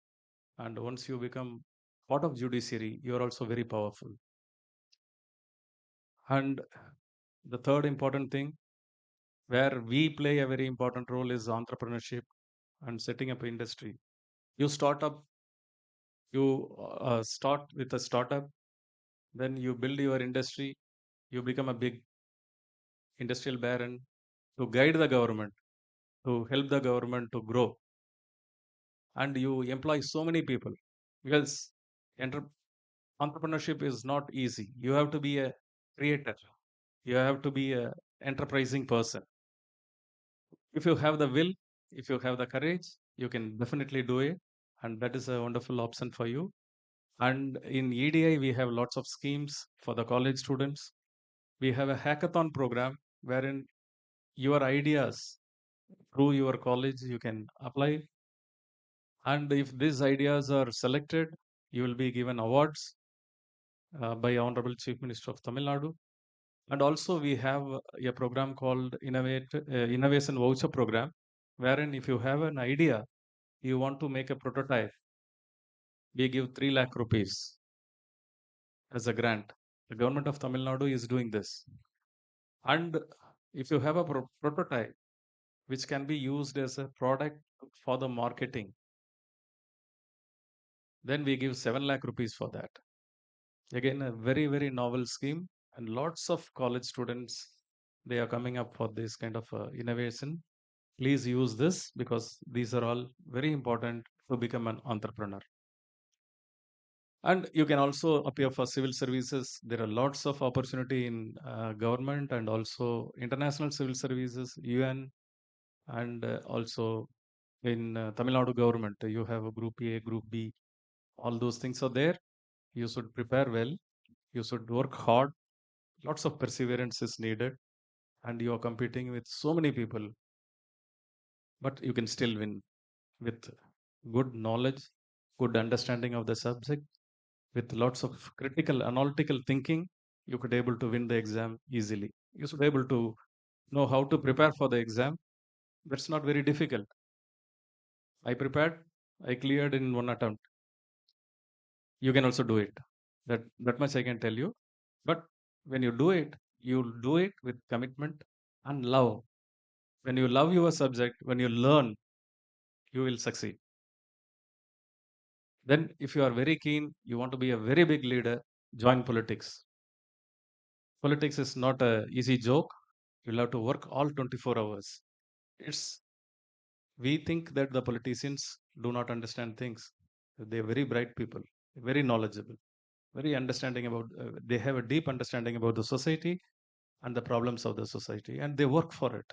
And once you become part of judiciary, you are also very powerful. And the third important thing, Where we play a very important role is entrepreneurship and setting up industry. You start with a startup, then you build your industry, you become a big industrial baron to guide the government, to help the government to grow, and you employ so many people because enter- entrepreneurship is not easy. You have to be a creator, you have to be a enterprising person. If you have the will, if you have the courage, you can definitely do it, and that is a wonderful option for you. And in EDI, we have lots of schemes for the college students. We have a hackathon program wherein your ideas through your college you can apply. And if these ideas are selected, you will be given awards by Honorable Chief Minister of Tamil Nadu. And also we have a program called Innovation Voucher Program, wherein if you have an idea, you want to make a prototype, we give 3 lakh rupees as a grant. The government of Tamil Nadu is doing this. And if you have a prototype which can be used as a product for the marketing, then we give 7 lakh rupees for that. Again, a very, very novel scheme, and lots of college students, they are coming up for this kind of innovation. Please use this because these are all very important to become an entrepreneur. And you can also appear for civil services. There are lots of opportunity in government and also international civil services, UN, and also in Tamil Nadu government. You have a group A, group B, all those things are there. You should prepare well. You should work hard. Lots of perseverance is needed, and you are competing with so many people, but you can still win with good knowledge, good understanding of the subject, with lots of critical analytical thinking. You could able to win the exam easily. You should be able to know how to prepare for the exam. That's not very difficult. I prepared, I cleared in one attempt. You can also do it. That much I can tell you. But when you do it, you'll do it with commitment and love. When you love your subject, when you learn, you will succeed. Then if you are very keen, you want to be a very big leader, join politics. Politics is not a easy joke. You'll have to work all 24 hours. It's we think that the politicians do not understand things. They're very bright people, very knowledgeable, very understanding about. They have a deep understanding about the society and the problems of the society, and they work for it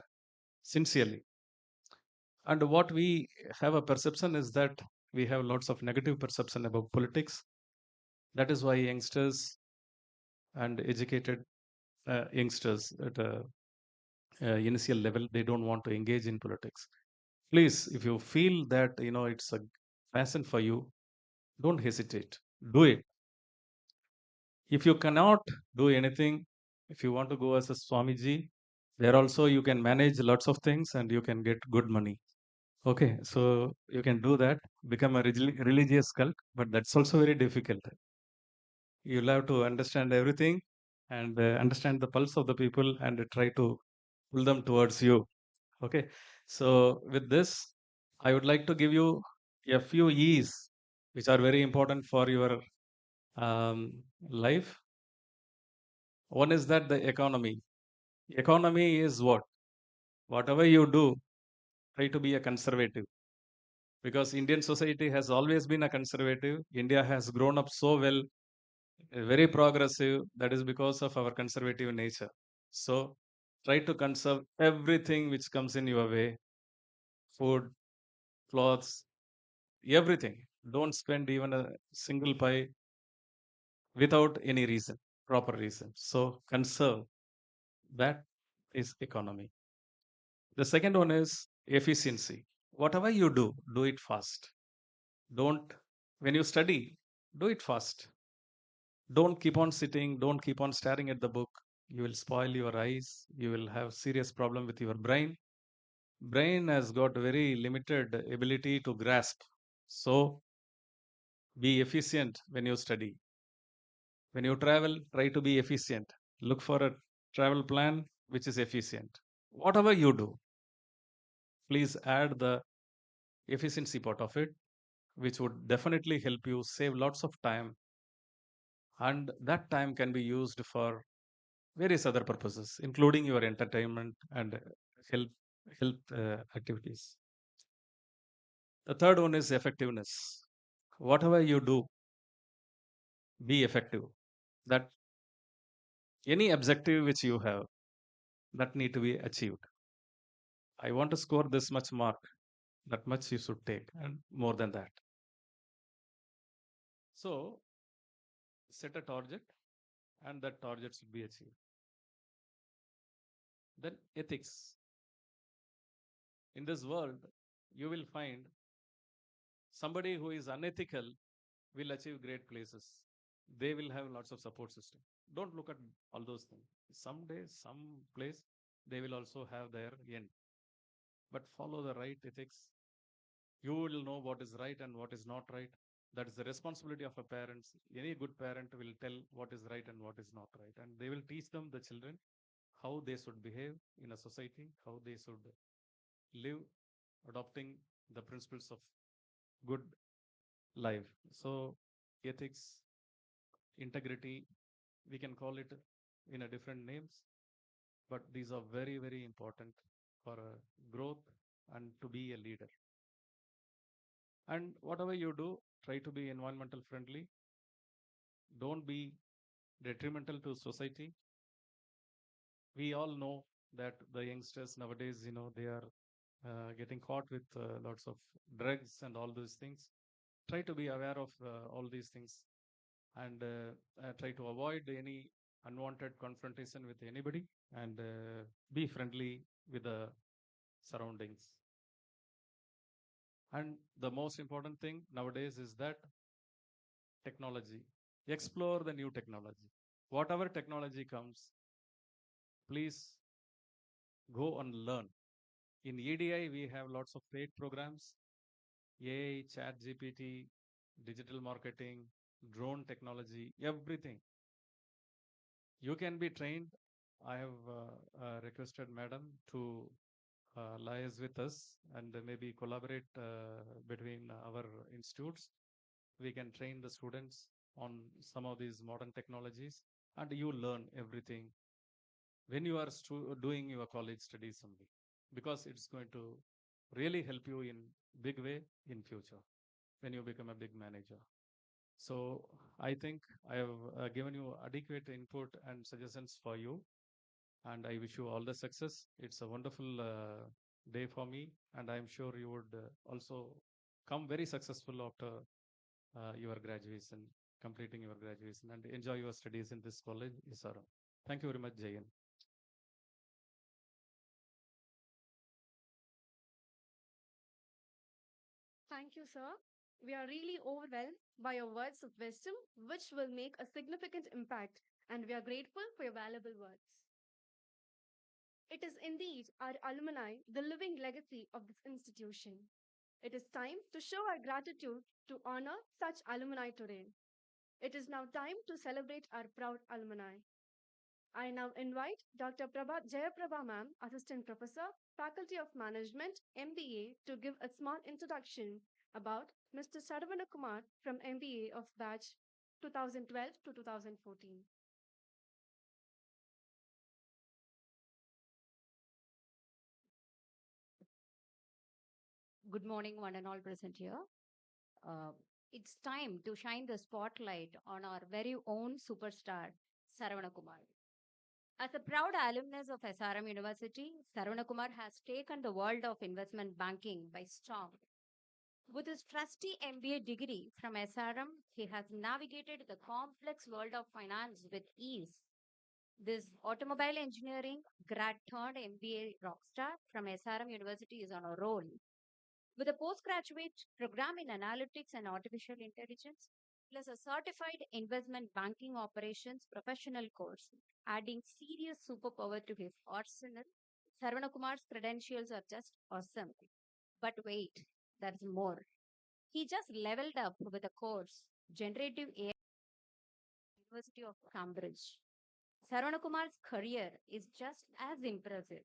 sincerely. And what we have a perception is that we have lots of negative perception about politics. That is why youngsters and educated youngsters at a initial level, they don't want to engage in politics. Please, if you feel that it's a passion for you, don't hesitate, do it. If you cannot do anything, if you want to go as a Swamiji, there also you can manage lots of things and you can get good money. Okay, so you can do that, become a religious cult, but that's also very difficult. You'll have to understand everything and understand the pulse of the people and try to pull them towards you. Okay, so with this, I would like to give you a few E's which are very important for your life. One is that the economy. Economy is what? Whatever you do, try to be a conservative. Because Indian society has always been a conservative. India has grown up so well, very progressive. That is because of our conservative nature. So try to conserve everything which comes in your way: food, clothes, everything. Don't spend even a single pie without any reason, proper reason. So conserve. That is economy. The second one is efficiency. Whatever you do it fast. Don't, when you study, do it fast. Don't keep on sitting, don't keep on staring at the book. You will spoil your eyes, you will have serious problem with your brain. Brain has got very limited ability to grasp. So be efficient when you study. When you travel, try to be efficient. Look for a travel plan which is efficient. Whatever you do, please add the efficiency part of it, which would definitely help you save lots of time, and that time can be used for various other purposes, including your entertainment and health activities. The third one is effectiveness. Whatever you do, be effective. That any objective which you have, that need to be achieved. I want to score this much mark, that much you should take, and more than that. So set a target, and that target should be achieved. Then ethics. In this world, you will find somebody who is unethical will achieve great places. They will have lots of support system. Don't look at all those things. Someday, some place, they will also have their end. But follow the right ethics. You will know what is right and what is not right. That is the responsibility of a parent. Any good parent will tell what is right and what is not right. And they will teach them, the children, how they should behave in a society, how they should live, adopting the principles of good life. So ethics, integrity, we can call it in a different names, but these are very, very important for growth and to be a leader. And whatever you do, try to be environmental friendly. Don't be detrimental to society. We all know that the youngsters nowadays, they are getting caught with lots of drugs and all those things. Try to be aware of all these things, and try to avoid any unwanted confrontation with anybody, and be friendly with the surroundings. And the most important thing nowadays is that technology. Explore the new technology. Whatever technology comes, please go and learn. In EDI, we have lots of paid programs: AI, Chat GPT, digital marketing, drone technology, everything. You can be trained. I have requested Madam to liaise with us and maybe collaborate between our institutes. We can train the students on some of these modern technologies, and you learn everything when you are doing your college studies only, because it's going to really help you in big way in future when you become a big manager. So I think I have given you adequate input and suggestions for you, and I wish you all the success. It's a wonderful day for me, and I'm sure you would also come very successful after your graduation, completing your graduation, and enjoy your studies in this college, SRM. Thank you very much, Jayan. Thank you, sir. We are really overwhelmed by your words of wisdom, which will make a significant impact, and we are grateful for your valuable words. It is indeed our alumni, the living legacy of this institution. It is time to show our gratitude to honor such alumni today. It is now time to celebrate our proud alumni. I now invite Dr. Jayaprabha Ma'am, Assistant Professor, Faculty of Management, MBA, to give a small introduction about Mr. Saravana Kumar from MBA of batch 2012 to 2014. Good morning, one and all present here. Uh, it's time to shine the spotlight on our very own superstar, Saravana Kumar. As a proud alumnus of SRM University, Saravana Kumar has taken the world of investment banking by storm. With his trusty MBA degree from SRM, he has navigated the complex world of finance with ease. This automobile engineering grad turned MBA rockstar from SRM University is on a roll. With a postgraduate program in analytics and artificial intelligence, plus a certified investment banking operations professional course, adding serious superpower to his arsenal, Saravana Kumar's credentials are just awesome. But wait, there's more. He just leveled up with a course, Generative AI, University of Cambridge. Saravana Kumar's career is just as impressive.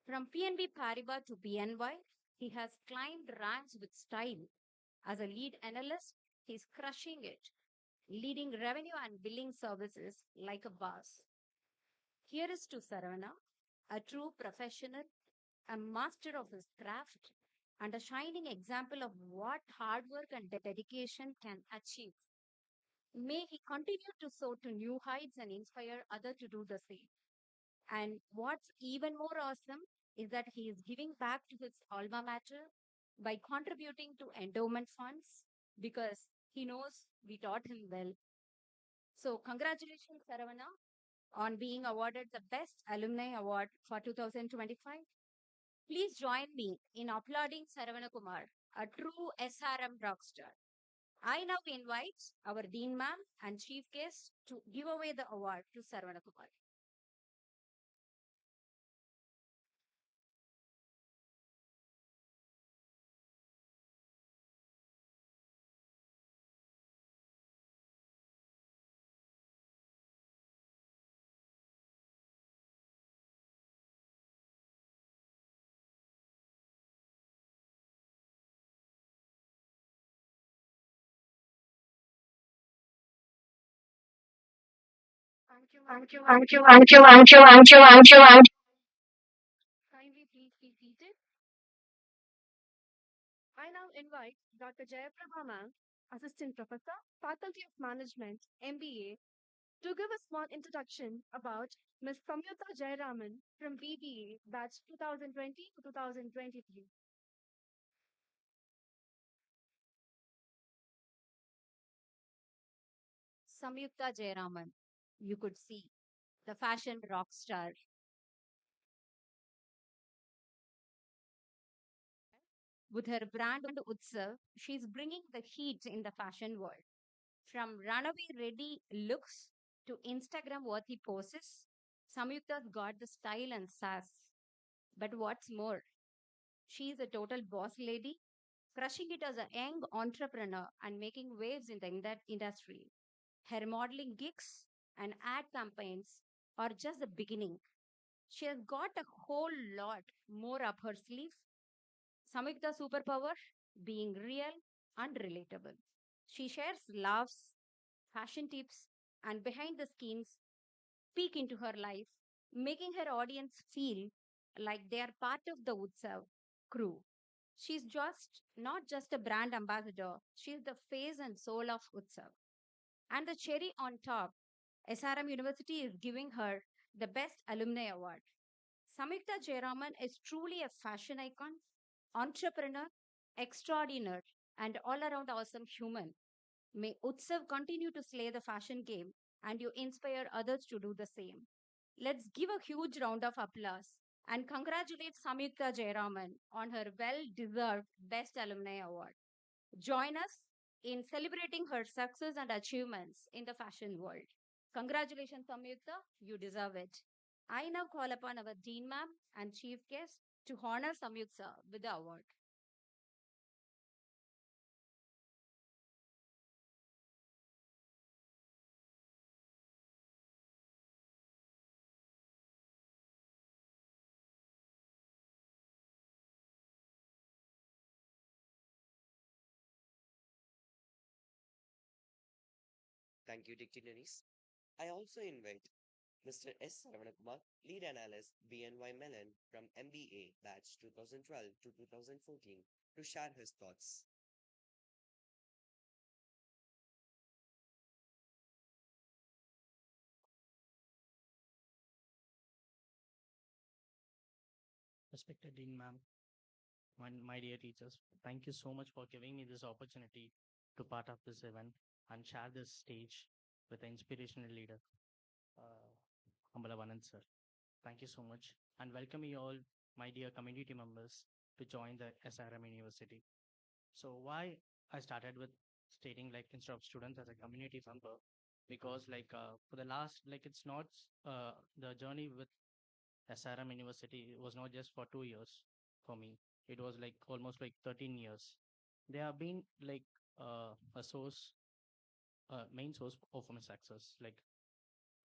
From PNB Paribas to BNY, he has climbed ranks with style. As a lead analyst, he's crushing it, leading revenue and billing services like a boss. Here is to Saravana, a true professional, a master of his craft, and a shining example of what hard work and dedication can achieve. May he continue to soar to new heights and inspire others to do the same. And what's even more awesome is that he is giving back to his alma mater by contributing to endowment funds because he knows we taught him well. So, congratulations, Saravana, on being awarded the Best Alumni Award for 2025. Please join me in applauding Saravana Kumar, a true SRM rockstar. I now invite our Dean Ma'am and Chief Guest to give away the award to Saravana Kumar. Kindly please be seated. I now invite Dr. Jayaprabha Ma'am, Assistant Professor, Faculty of Management, MBA, to give a small introduction about Ms. Samyuta Jayaraman from VDA, batch 2020 to 2023. Samyukta Jayaraman, you could see the fashion rock star. With her brand Utsav, she's bringing the heat in the fashion world. From runaway ready looks to Instagram worthy poses, Samyukta's got the style and sass. But what's more, she's a total boss lady, crushing it as a young entrepreneur and making waves in the industry. Her modeling gigs and ad campaigns are just the beginning. She has got a whole lot more up her sleeve. Samyukta superpower being real and relatable. She shares laughs, fashion tips, and behind the scenes peek into her life, making her audience feel like they are part of the Utsav crew. She's just not just a brand ambassador, she's the face and soul of Utsav. And the cherry on top, SRM University is giving her the Best Alumni Award. Samyukta Jayaraman is truly a fashion icon, entrepreneur, extraordinary, and all around awesome human. May Utsav continue to slay the fashion game and you inspire others to do the same. Let's give a huge round of applause and congratulate Samyukta Jayaraman on her well deserved Best Alumni Award. Join us in celebrating her success and achievements in the fashion world. Congratulations, Samyukta, you deserve it. I now call upon our Dean Ma'am and Chief Guest to honor Samyukta with the award. Thank you, dignitaries. I also invite Mr. S. Saravaнаkumar, Lead Analyst, BNY Mellon from MBA batch 2012 to 2014, to share his thoughts. Respected Dean Ma'am, my dear teachers, thank you so much for giving me this opportunity to part of this event and share this stage with an inspirational leader, uh, Ambalavanand sir. Thank you so much and welcome you all, my dear community members, to join the SRM University. So why I started with stating like instead of students as a community member, because for the last it's not the journey with SRM University was not just for 2 years for me. It was like almost like 13 years. They have been like a source, main source of my success. Like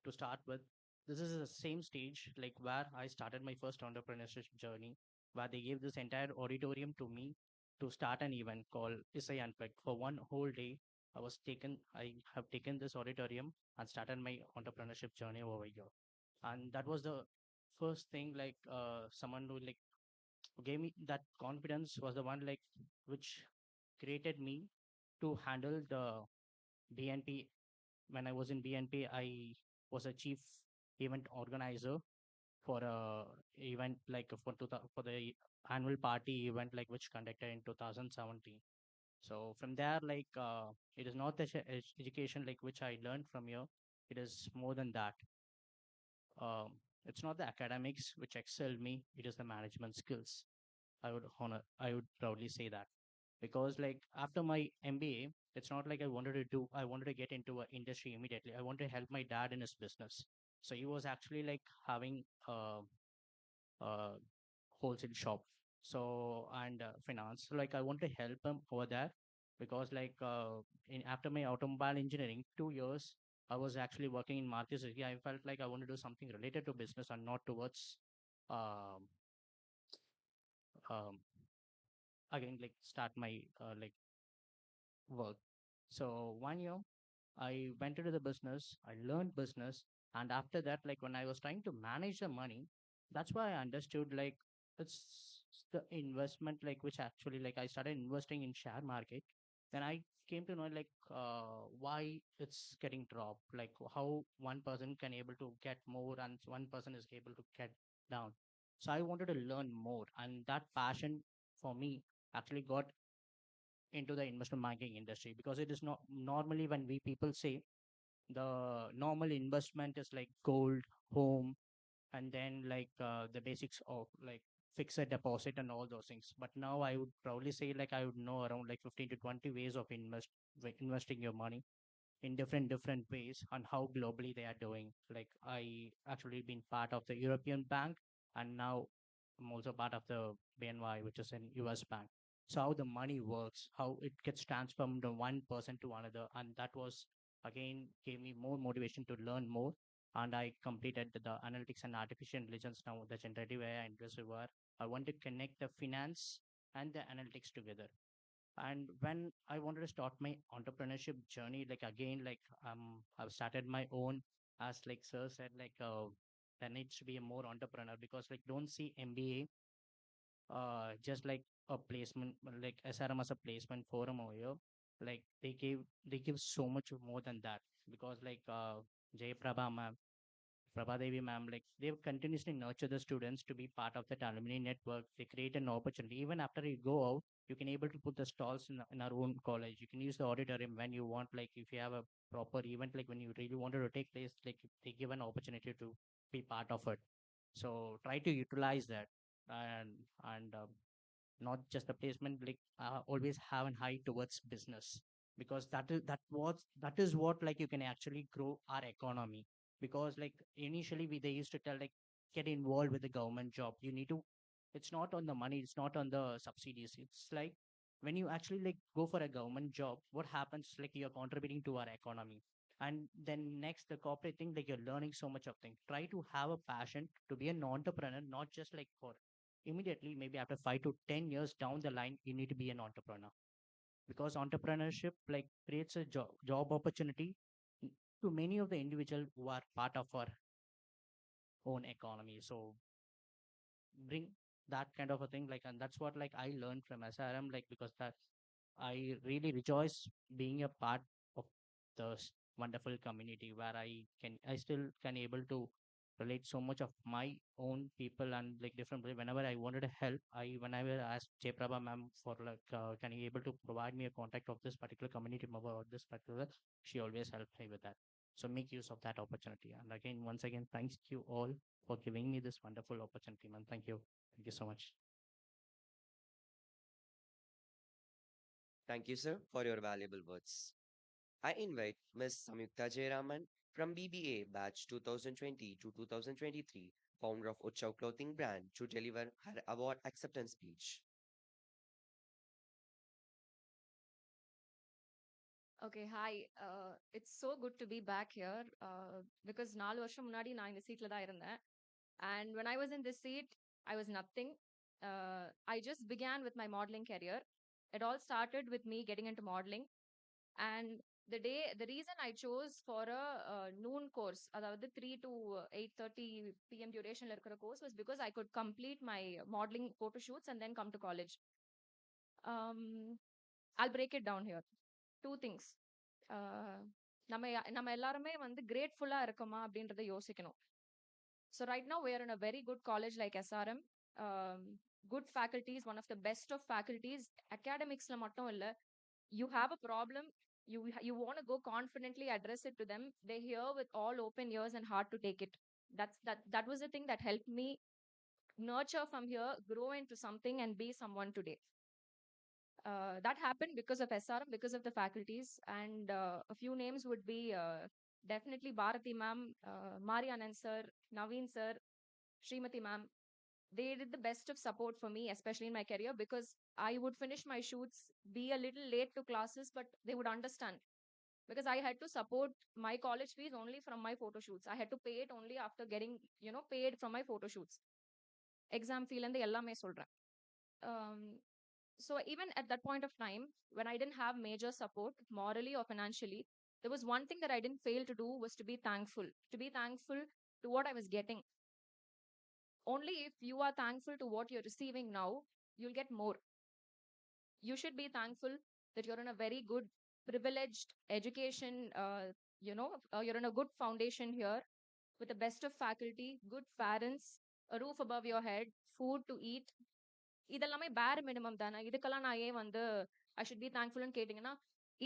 to start with, this is the same stage like where I started my first entrepreneurship journey, where they gave this entire auditorium to me to start an event called Isai Unplugged. For one whole day, I have taken this auditorium and started my entrepreneurship journey over here. And that was the first thing like someone who like gave me that confidence was the one like which created me to handle the BNP. When I was in BNP, I was a chief event organizer for a event like for the annual party event like which conducted in 2017. So from there, like it is not the education like which I learned from here. It is more than that. Um, it's not the academics which excelled me. It is the management skills. I would proudly say that because like after my MBA, it's not like I wanted to get into an industry immediately. I wanted to help my dad in his business. So he was actually like having uh, wholesale shop. So and finance. So, like I want to help him over there because like in after my automobile engineering 2 years, I was actually working in Maruti Suzuki. I felt like I want to do something related to business and not towards um, um, again like start my like work. So 1 year I went into the business, I learned business, and after that, like when I was trying to manage the money, that's why I understood like it's the investment like which actually like I started investing in share market. Then I came to know like why it's getting dropped, like how one person can able to get more and one person is able to get down. So I wanted to learn more, and that passion for me actually got into the investment banking industry because it is not normally when we people say the normal investment is like gold, home, and then like the basics of like fixed deposit and all those things. But now I would probably say like I would know around like 15 to 20 ways of investing your money in different ways and how globally they are doing. Like I actually been part of the European bank, and now I'm also part of the BNY, which is an US bank. So how the money works, how it gets transformed from one person to another, and that was again gave me more motivation to learn more. And I completed the analytics and artificial intelligence now, the generative AI industry where I want to connect the finance and the analytics together. And when I wanted to start my entrepreneurship journey, like again like I've started my own, as like sir said, like there needs to be a more entrepreneur because like don't see MBA just like a placement, like SRM as a placement forum over here. Like they give so much more than that because like Jay Prabha ma'am, Prabhadevi ma'am, like they continuously nurture the students to be part of that alumni network. They create an opportunity. Even after you go out, you can able to put the stalls in our own college. You can use the auditorium when you want. Like if you have a proper event, like when you really wanted to take place, like they give an opportunity to be part of it. So try to utilize that and and not just the placement, like always have an eye towards business because that is what like you can actually grow our economy. Because like initially they used to tell like get involved with the government job, you need to, it's not on the money, it's not on the subsidies, it's like when you actually like go for a government job, what happens like you're contributing to our economy. And then next the corporate thing, like you're learning so much of things. Try to have a passion to be an entrepreneur, not just like for immediately, maybe after 5 to 10 years down the line you need to be an entrepreneur. Because entrepreneurship like creates a job opportunity to many of the individuals who are part of our own economy. So bring that kind of a thing like, and that's what like I learned from SRM, like because that I really rejoice being a part of the wonderful community where I still can able to relate so much of my own people and like different whenever I wanted to help, I whenever I asked Jayprabha ma'am for like can you able to provide me a contact of this particular community member or this particular, she always helped me with that. So make use of that opportunity. And again, once again, thanks you all for giving me this wonderful opportunity, man. Thank you. Thank you so much. Thank you, sir, for your valuable words. I invite Ms. Samyukta Jayaraman from BBA batch 2020 to 2023, founder of Uchau clothing brand, to deliver her award acceptance speech. Okay, hi. It's so good to be back here because 4 வருஷம் முன்னாடி நான் இந்த சீட்ல தான் இருந்தேன். And when I was in this seat, I was nothing. I just began with my modeling career. It all started with me getting into modeling. And the reason I chose for a noon course, அதாவது 3 to 8:30 p.m. duration இருக்கிற course was because I could complete my modeling photo shoots and then come to college. I'll break it down here. Two things. நம்ம எல்லாருமே வந்து கிரேட்ஃபுல்லா இருக்கோமா அப்படின்றத யோசிக்கணும். So right now we are in a very good college like SRM. Good faculties, one of the best of faculties. Academicsல மட்டும் இல்ல, you have a problem, you want to go confidently address it to them. They hear with all open ears and heart to take it. That was the thing that helped me nurture from here, grow into something, and be someone today. That happened because of SRM, because of the faculties, and a few names would be definitely Bharati ma'am, Mari Anand sir, Naveen sir, Srimati ma'am. They did the best of support for me, especially in my career, because I would finish my shoots, be a little late to classes, but they would understand. Because I had to support my college fees only from my photo shoots. I had to pay it only after getting, paid from my photo shoots. Exam fee and ellame solrேன். So even at that point of time, when I didn't have major support morally or financially, there was one thing that I didn't fail to do was to be thankful to what I was getting. Only if you are thankful to what you're receiving now, you'll get more. You should be thankful that you're in a very good privileged education, you're in a good foundation here with the best of faculty, good parents, a roof above your head, food to eat. இதெல்லாமே பேர் minimum தானே. இதுக்கெல்லாம் நான் ஏன் வந்து I should be தேங்க்ஃபுல்னு கேட்டிங்கன்னா,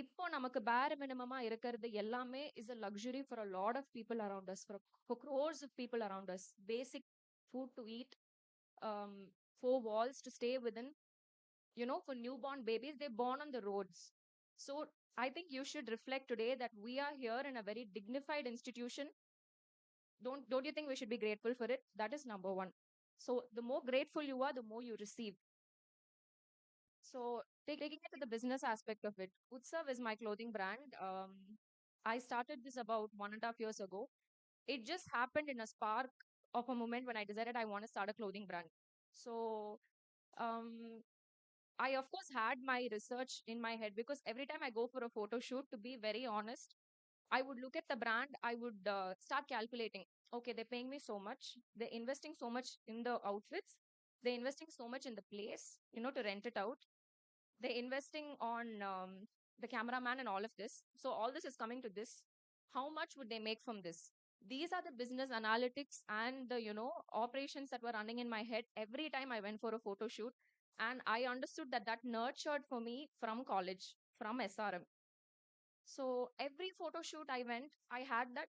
இப்போ நமக்கு பேர் மினிமமா இருக்கிறது எல்லாமே is a luxury for a lot of people around us, for crores of people around us. Basic food to eat, four walls to stay within. For newborn babies, they're born on the roads. So I think you should reflect today that we are here in a very dignified institution. Don't you think we should be grateful for it? That is number one. So the more grateful you are, the more you receive. So taking it to the business aspect of it, Utsav is my clothing brand. I started this about 1.5 years ago. It just happened in a spark of a moment when I decided I want to start a clothing brand. So um, I of course had my research in my head, because every time I go for a photo shoot, to be very honest, I would look at the brand, I would start calculating. Okay, they're paying me so much, they're investing so much in the outfits, they're investing so much in the place, to rent it out, they're investing on the cameraman and all of this. So all this is coming to this. How much would they make from this? These are the business analytics and the operations that were running in my head every time I went for a photo shoot. And I understood that nurtured for me from college, from SRM. So every photo shoot I went, I had that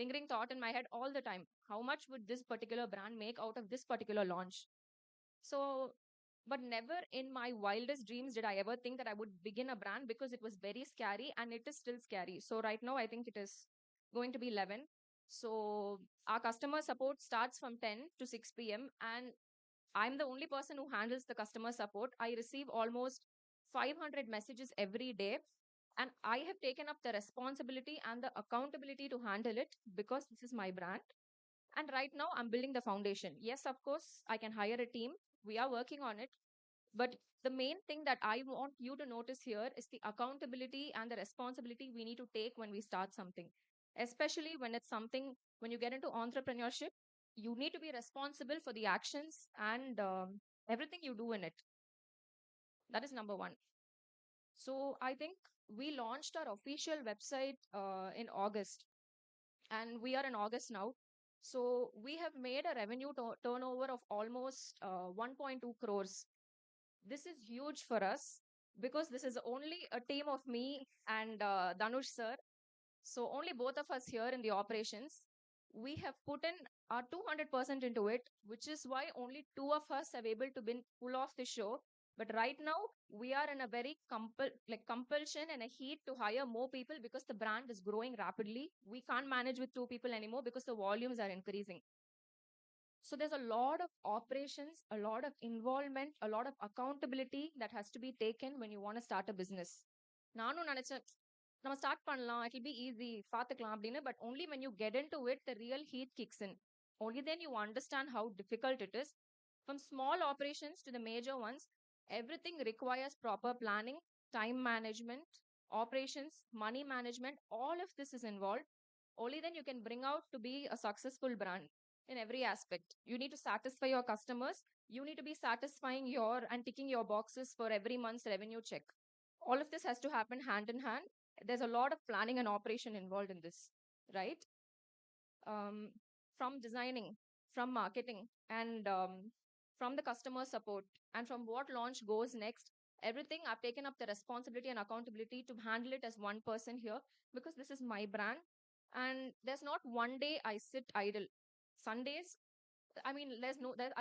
lingering thought in my head all the time. How much would this particular brand make out of this particular launch? So, but never in my wildest dreams did I ever think that I would begin a brand, because it was very scary, and it is still scary. So right now, I think it is going to be 11. So our customer support starts from 10 to 6 p.m. and I'm the only person who handles the customer support. I receive almost 500 messages every day, and I have taken up the responsibility and the accountability to handle it, because this is my brand. And right now, I'm building the foundation. Yes, of course, I can hire a team. We are working on it. But the main thing that I want you to notice here is the accountability and the responsibility we need to take when we start something. Especially when it's something, when you get into entrepreneurship, you need to be responsible for the actions and everything you do in it. That is number one. So I think we launched our official website in August, and we are in August now. So we have made a revenue turnover of almost 1.2 crores. This is huge for us, because this is only a team of me and Danush sir. So only both of us here in the operations. We have put in our 200% into it, which is why only two of us have able to pull off the show. But right now, we are in a very compulsion and a heat to hire more people, because the brand is growing rapidly. We can't manage with two people anymore, because the volumes are increasing. So there's a lot of operations, a lot of involvement, a lot of accountability that has to be taken when you want to start a business. நானும் நினைச்சேன் நம்ம start பண்ணலாம், it will be easy, பார்த்துக்கலாம் அப்படின்னு. But only when you get into it the real heat kicks in. Only then you understand how difficult it is. From small operations to the major ones, everything requires proper planning, time management, operations, money management. All of this is involved. Only then you can bring out to be a successful brand in every aspect. You need to satisfy your customers. You need to be satisfying your and ticking your boxes for every month's revenue check. All of this has to happen hand in hand. There's a lot of planning and operation involved in this, right? um, from designing, from marketing, and from the customer support, and from what launch goes next. Everything I've taken up the responsibility and accountability to handle it as one person here, because this is my brand. And there's not one day I sit idle. Sundays, I mean,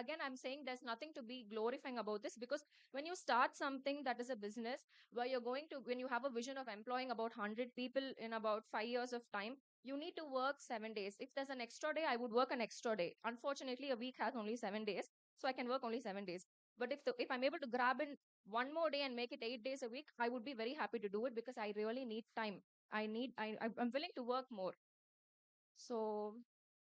again, I'm saying there's nothing to be glorifying about this, because when you start something that is a business where when you have a vision of employing about 100 people in about 5 years of time, you need to work 7 days. If there's an extra day, I would work an extra day. Unfortunately, a week has only 7 days, so I can work only 7 days. But if I'm able to grab in one more day and make it 8 days a week, I would be very happy to do it, because I really need time. I'm willing to work more. So,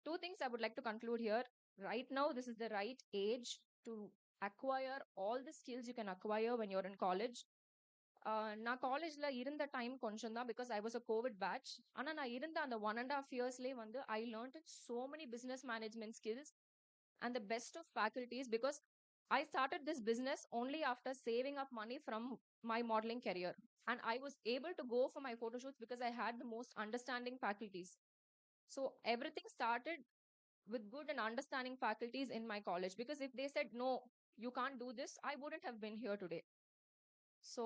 two things I would like to conclude here. Right now, this is the right age to acquire all the skills you can acquire when you're in college. நான் காலேஜ்ல இருந்த time கொஞ்சம் தான், because I was a Covid batch. ஆனால் நான் இருந்த அந்த 1.5 yearsலேயே வந்து I learned so many business management skills and the best of faculties, because I started this business only after saving up money from my modeling career. And I was able to go for my photo shoots because I had the most understanding faculties. So everything started with good and understanding faculties in my college, because if they said no, you can't do this, I wouldn't have been here today. So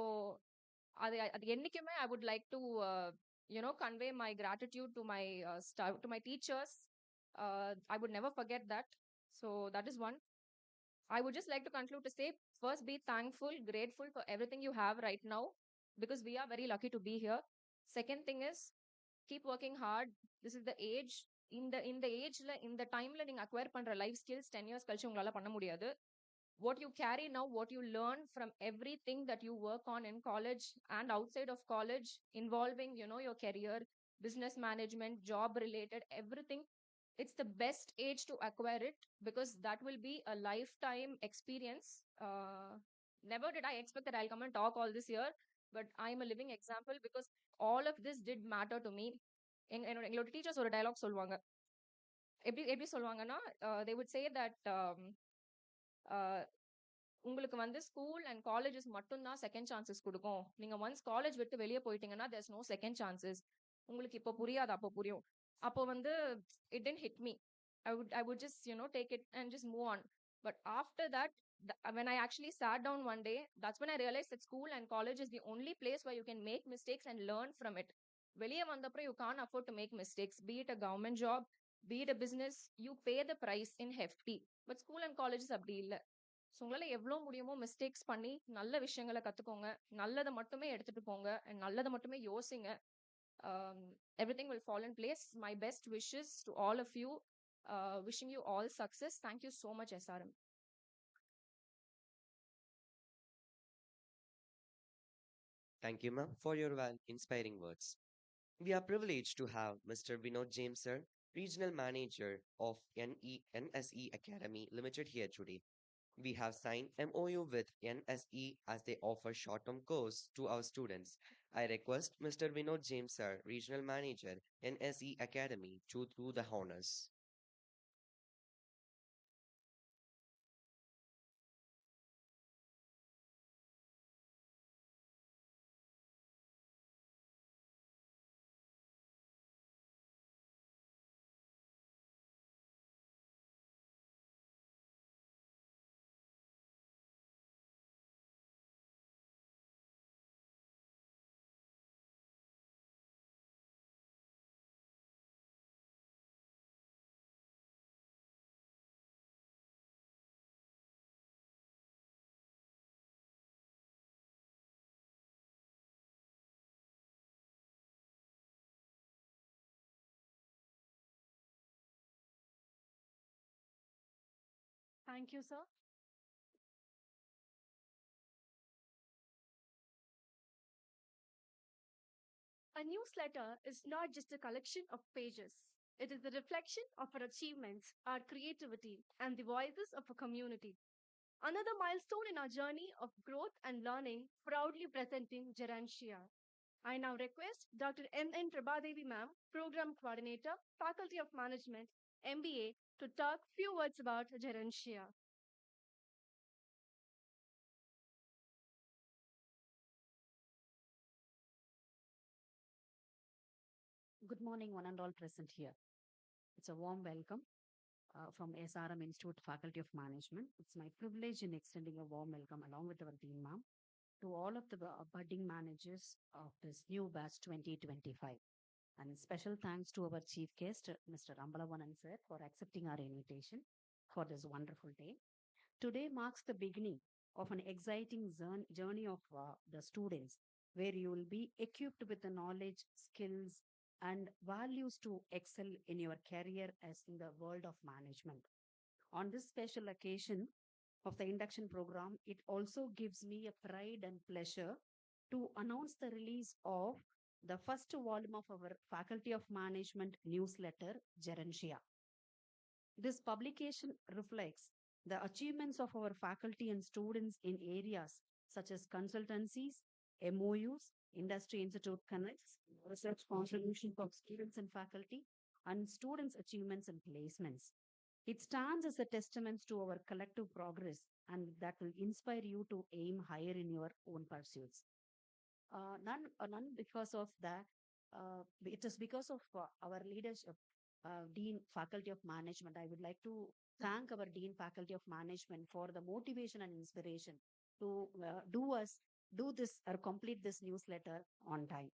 அது என்னைக்குமே I would like to convey my gratitude to my teachers. I would never forget that. So that is one. I would just like to conclude to say, first, be thankful, grateful for everything you have right now, because we are very lucky to be here. Second thing is, keep working hard. This is the age. இந்த ஏஜ்ல இந்த டைம்ல நீங்க acquire பண்ற life skills 10 years கழிச்சு உங்களால பண்ண முடியாது. What you carry now, what you learn from everything that you work on in college and outside of college, involving your career, business management, job related, everything, it's the best age to acquire it, because that will be a lifetime experience. Never did I expect that I'll come and talk all this here, but I'm a living example, because all of this did matter to me. எங்களோட teachers ஒரு dialogue சொல்லுவாங்க. எப்படி எப்படி சொல்லுவாங்கன்னா, they would say that உங்களுக்கு வந்து school and colleges மட்டும்தான் second chances கொடுக்கும். நீங்க ஒன்ஸ் காலேஜ் விட்டு வெளியே போயிட்டீங்கன்னா there's no second chances. உங்களுக்கு இப்போ புரியாது, அப்போ புரியும். அப்போ வந்து it didn't hit me. I would just take it and just move on. But after that, when I actually sat down one day, that's when I realized that school and college is the only place where you can make mistakes and learn from it. வெளியே வந்தப்பறம் you can't afford to make mistakes. Be it a government job, be it a business, you pay the price in hefty. But school and colleges அப்படி இல்லை. So உங்களால் எவ்வளோ முடியுமோ mistakes பண்ணி நல்ல விஷயங்களை கற்றுக்கோங்க, நல்லதை மட்டுமே எடுத்துகிட்டு போங்க, அண்ட் நல்லதை மட்டுமே யோசிங்க. Everything will fall in place. My best wishes to all of you. Wishing you all success. Thank you so much, SRM. Thank you, ma'am, for your inspiring words. We are privileged to have Mr. Vinod James, sir, Regional Manager of NSE Academy Limited here today. We have signed MOU with NSE as they offer short-term course to our students. I request Mr. Vinod James, sir, Regional Manager, NSE Academy, to do the honors. Thank you, sir. A newsletter is not just a collection of pages. It is a reflection of our achievements, our creativity, and the voices of a community. Another milestone in our journey of growth and learning, proudly presenting Gerantia. I now request Dr. N. Prabhadevi Ma'am, Program Coordinator, Faculty of Management, MBA, to talk few words about Gerantia. Good morning, one and all present here. It's a warm welcome from SRM Institute Faculty of Management. It's my privilege in extending a warm welcome along with our Dean Ma'am to all of the budding managers of this new batch 2025. And special thanks to our chief guest, Mr. Rambalawanan sir, for accepting our invitation for this wonderful day. Today marks the beginning of an exciting journey of the students, where you will be equipped with the knowledge, skills, and values to excel in your career as in the world of management. On this special occasion of the induction program, it also gives me a pride and pleasure to announce the release of the first volume of our Faculty of Management newsletter, Gerentia. This publication reflects the achievements of our faculty and students in areas such as consultancies, MOUs, industry institute connects, research contribution of students and faculty, and students' achievements and placements. It stands as a testament to our collective progress and that will inspire you to aim higher in your own pursuits. None because of that. It is because of our leadership, Dean Faculty of Management. I would like to thank our Dean Faculty of Management for the motivation and inspiration to do this or complete this newsletter on time.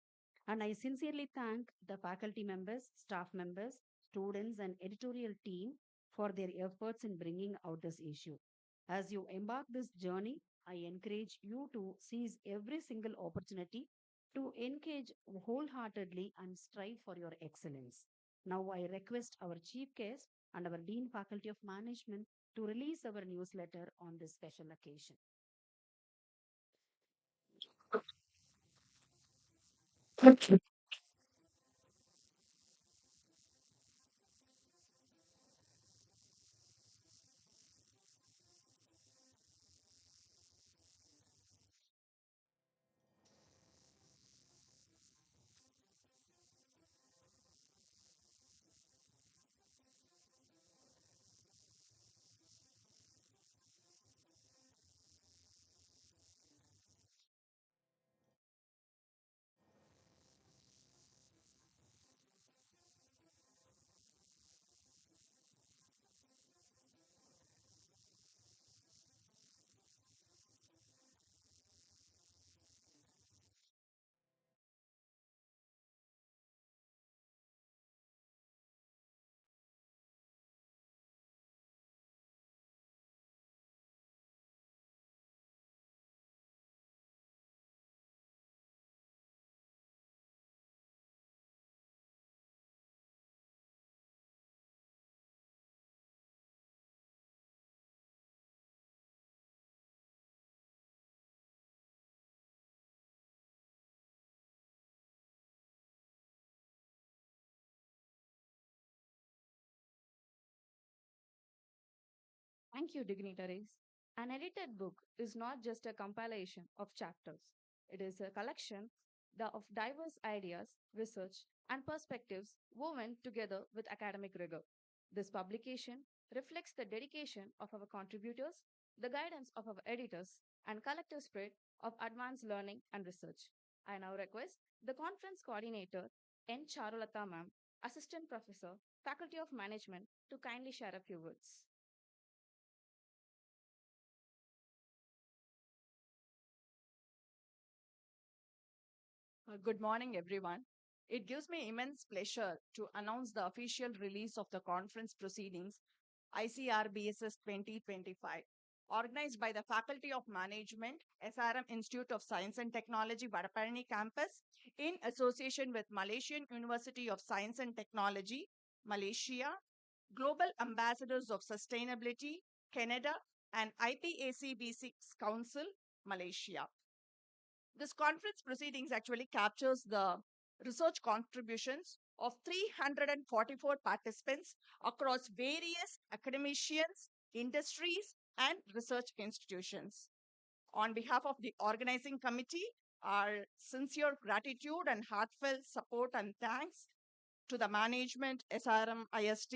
And I sincerely thank the faculty members, staff members, students, and editorial team for their efforts in bringing out this issue. As you embark this journey, I encourage you to seize every single opportunity to engage wholeheartedly and strive for your excellence. Now, I request our chief guest and our Dean Faculty of Management to release our newsletter on this special occasion. Thank you, dignitaries. An edited book is not just a compilation of chapters, it is a collection of diverse ideas, research, and perspectives woven together with academic rigor. This publication reflects the dedication of our contributors, the guidance of our editors, and collective spirit of advanced learning and research. I now request the conference coordinator, N. Charulata Ma'am, Assistant Professor, Faculty of Management, to kindly share a few words. Good morning, everyone. It gives me immense pleasure to announce the official release of the conference proceedings ICRBSS 2025, organized by the Faculty of Management, SRM Institute of Science and Technology, Vadapalani campus, in association with Malaysian University of Science and Technology, Malaysia, Global Ambassadors of Sustainability, Canada, and IPAC-B6 Council, Malaysia. This conference proceedings actually captures the research contributions of 344 participants across various academicians, industries, and research institutions. On behalf of the organizing committee, our sincere gratitude and heartfelt support and thanks to the management, SRM IST,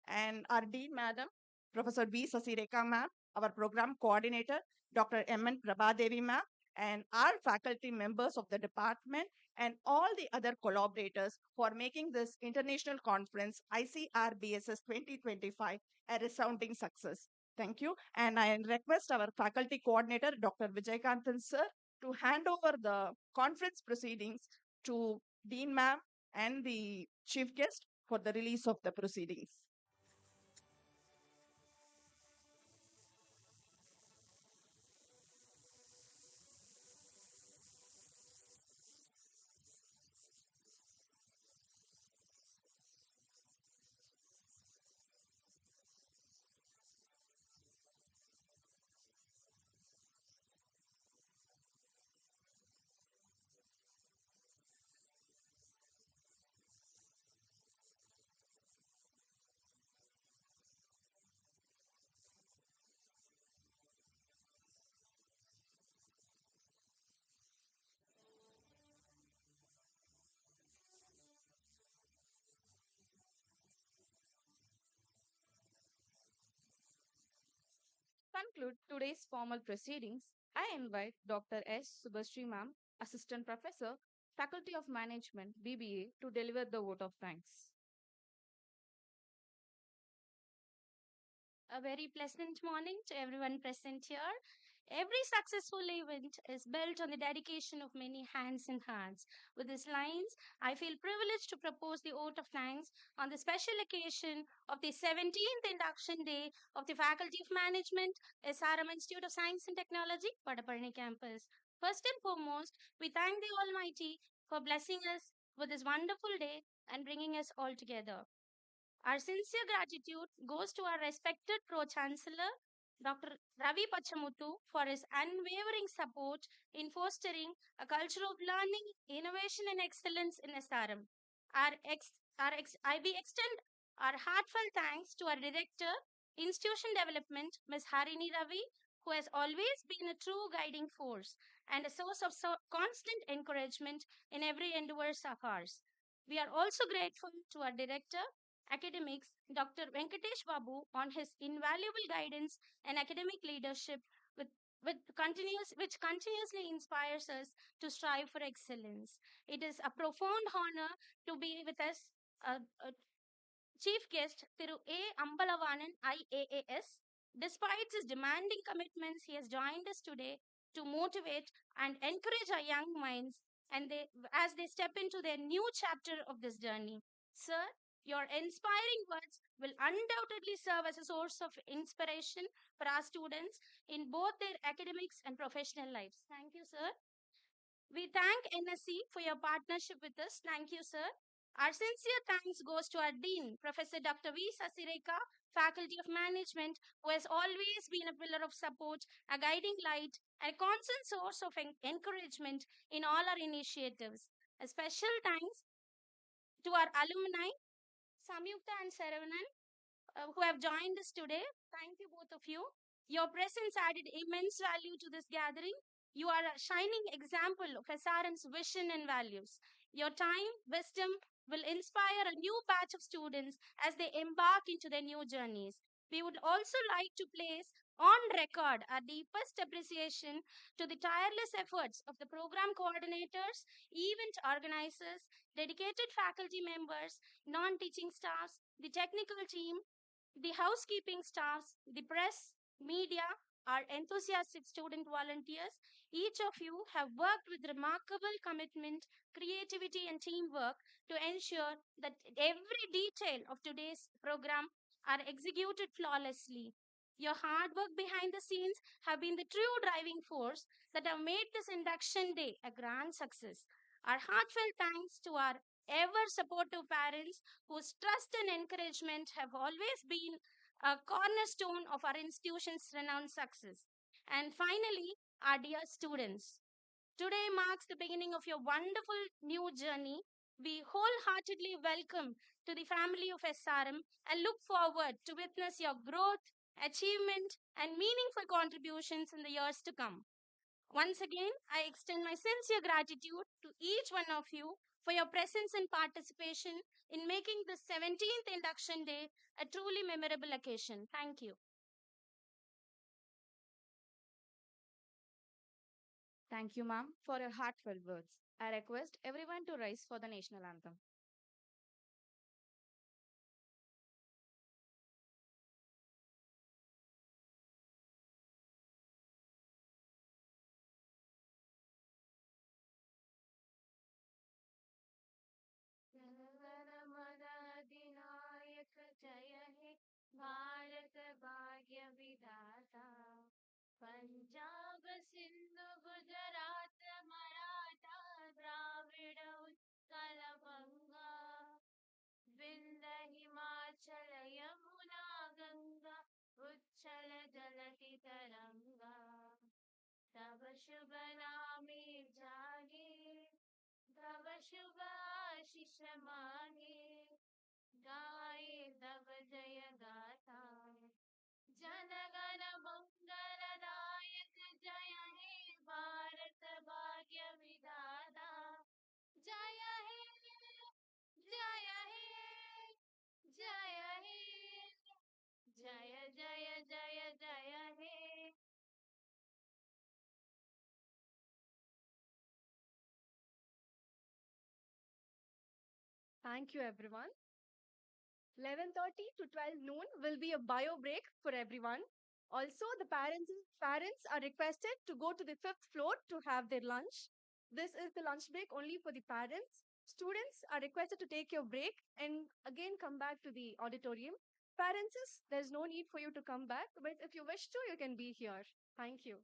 and our Dean Madam, Professor V. Sasireka Ma'am, our program coordinator, Dr. M.N. Prabhadevi Ma'am, and our faculty members of the department and all the other collaborators for making this international conference, ICRBSS 2025, a resounding success. Thank you. And I request our faculty coordinator, Dr. Vijaykantan sir, to hand over the conference proceedings to Dean Ma'am and the chief guest for the release of the proceedings. Conclude today's formal proceedings, I invite Dr. S. Subhasri Ma'am, Assistant Professor, Faculty of Management, BBA, to deliver the vote of thanks. A very pleasant morning to everyone present here. Every successful event is built on the dedication of many hands and hearts. With these lines, I feel privileged to propose the vote of thanks on the special occasion of the 17th Induction Day of the Faculty of Management, SRM Institute of Science and Technology, Vadaparni campus. First and foremost, we thank the Almighty for blessing us with this wonderful day and bringing us all together. Our sincere gratitude goes to our respected Pro Chancellor, Dr. Ravi Pachamuthu, for his unwavering support in fostering a culture of learning, innovation, and excellence in SRM. We extend our heartfelt thanks to our Director, Institution Development, Ms. Harini Ravi, who has always been a true guiding force and a source of constant encouragement in every endeavors of ours. We are also grateful to our Director, Academics, Dr. Venkatesh Babu, on his invaluable guidance and academic leadership which continuously inspires us to strive for excellence. It is a profound honor to be with us, uh, uh, Chief Guest Thiru A. Ambalavanan, IAAS. Despite his demanding commitments, he has joined us today to motivate and encourage our young minds as they step into their new chapter of this journey. Sir, your inspiring words will undoubtedly serve as a source of inspiration for our students in both their academics and professional lives. Thank you, sir. We thank NSC for your partnership with us. Thank you, sir. Our sincere thanks goes to our Dean, Professor Dr. V. Sasireka, Faculty of Management, who has always been a pillar of support, a guiding light, and a constant source of encouragement in all our initiatives. A special thanks to our alumni, Samyukta and Saravanan, who have joined us today. Thank you, both of you. Your presence added immense value to this gathering. You are a shining example of SRM's vision and values. Your time, wisdom will inspire a new batch of students as they embark into their new journeys. We would also like to place on record our deepest appreciation to the tireless efforts of the program coordinators, event organizers, dedicated faculty members, non teaching staffs, the technical team, the housekeeping staffs, the press, media, our enthusiastic student volunteers, each of you have worked with remarkable commitment, creativity, and teamwork to ensure that every detail of today's program are executed flawlessly. Your hard work behind the scenes have been the true driving force that have made this induction day a grand success. Our heartfelt thanks to our ever supportive parents whose trust and encouragement have always been a cornerstone of our institution's renowned success. And finally, our dear students. Today marks the beginning of your wonderful new journey. We wholeheartedly welcome to the family of SRM and look forward to witness your growth, achievement, and meaningful contributions in the years to come. Once again, I extend my sincere gratitude to each one of you for your presence and participation in making this 17th Induction Day a truly memorable occasion. Thank you. Thank you, ma'am, for your heartfelt words. I request everyone to rise for the national anthem. अधिनायक जय हे भारत भाग्य विधाता पंजाब सिंधु गुजरात मराठा द्राविड उत्कल बंगा विंध्य हिमाचल यमुना गंगा उच्छल जलति तरंगा तब शुभ नामे जागे तब शुभ आशीष मांगे गाए तब जय गाथा जनगण मंगलदायक जय हे भारत भाग्य विधाता जय हे जय हे जय हे जय जय जय जय हे Thank you, everyone. 11:30 to 12 noon will be a bio break for everyone. Also, the parents are requested to go to the fifth floor to have their lunch. This is the lunch break only for the parents. Students are requested to take your break and again come back to the auditorium. Parents, there's no need for you to come back, but if you wish to, you can be here. Thank you.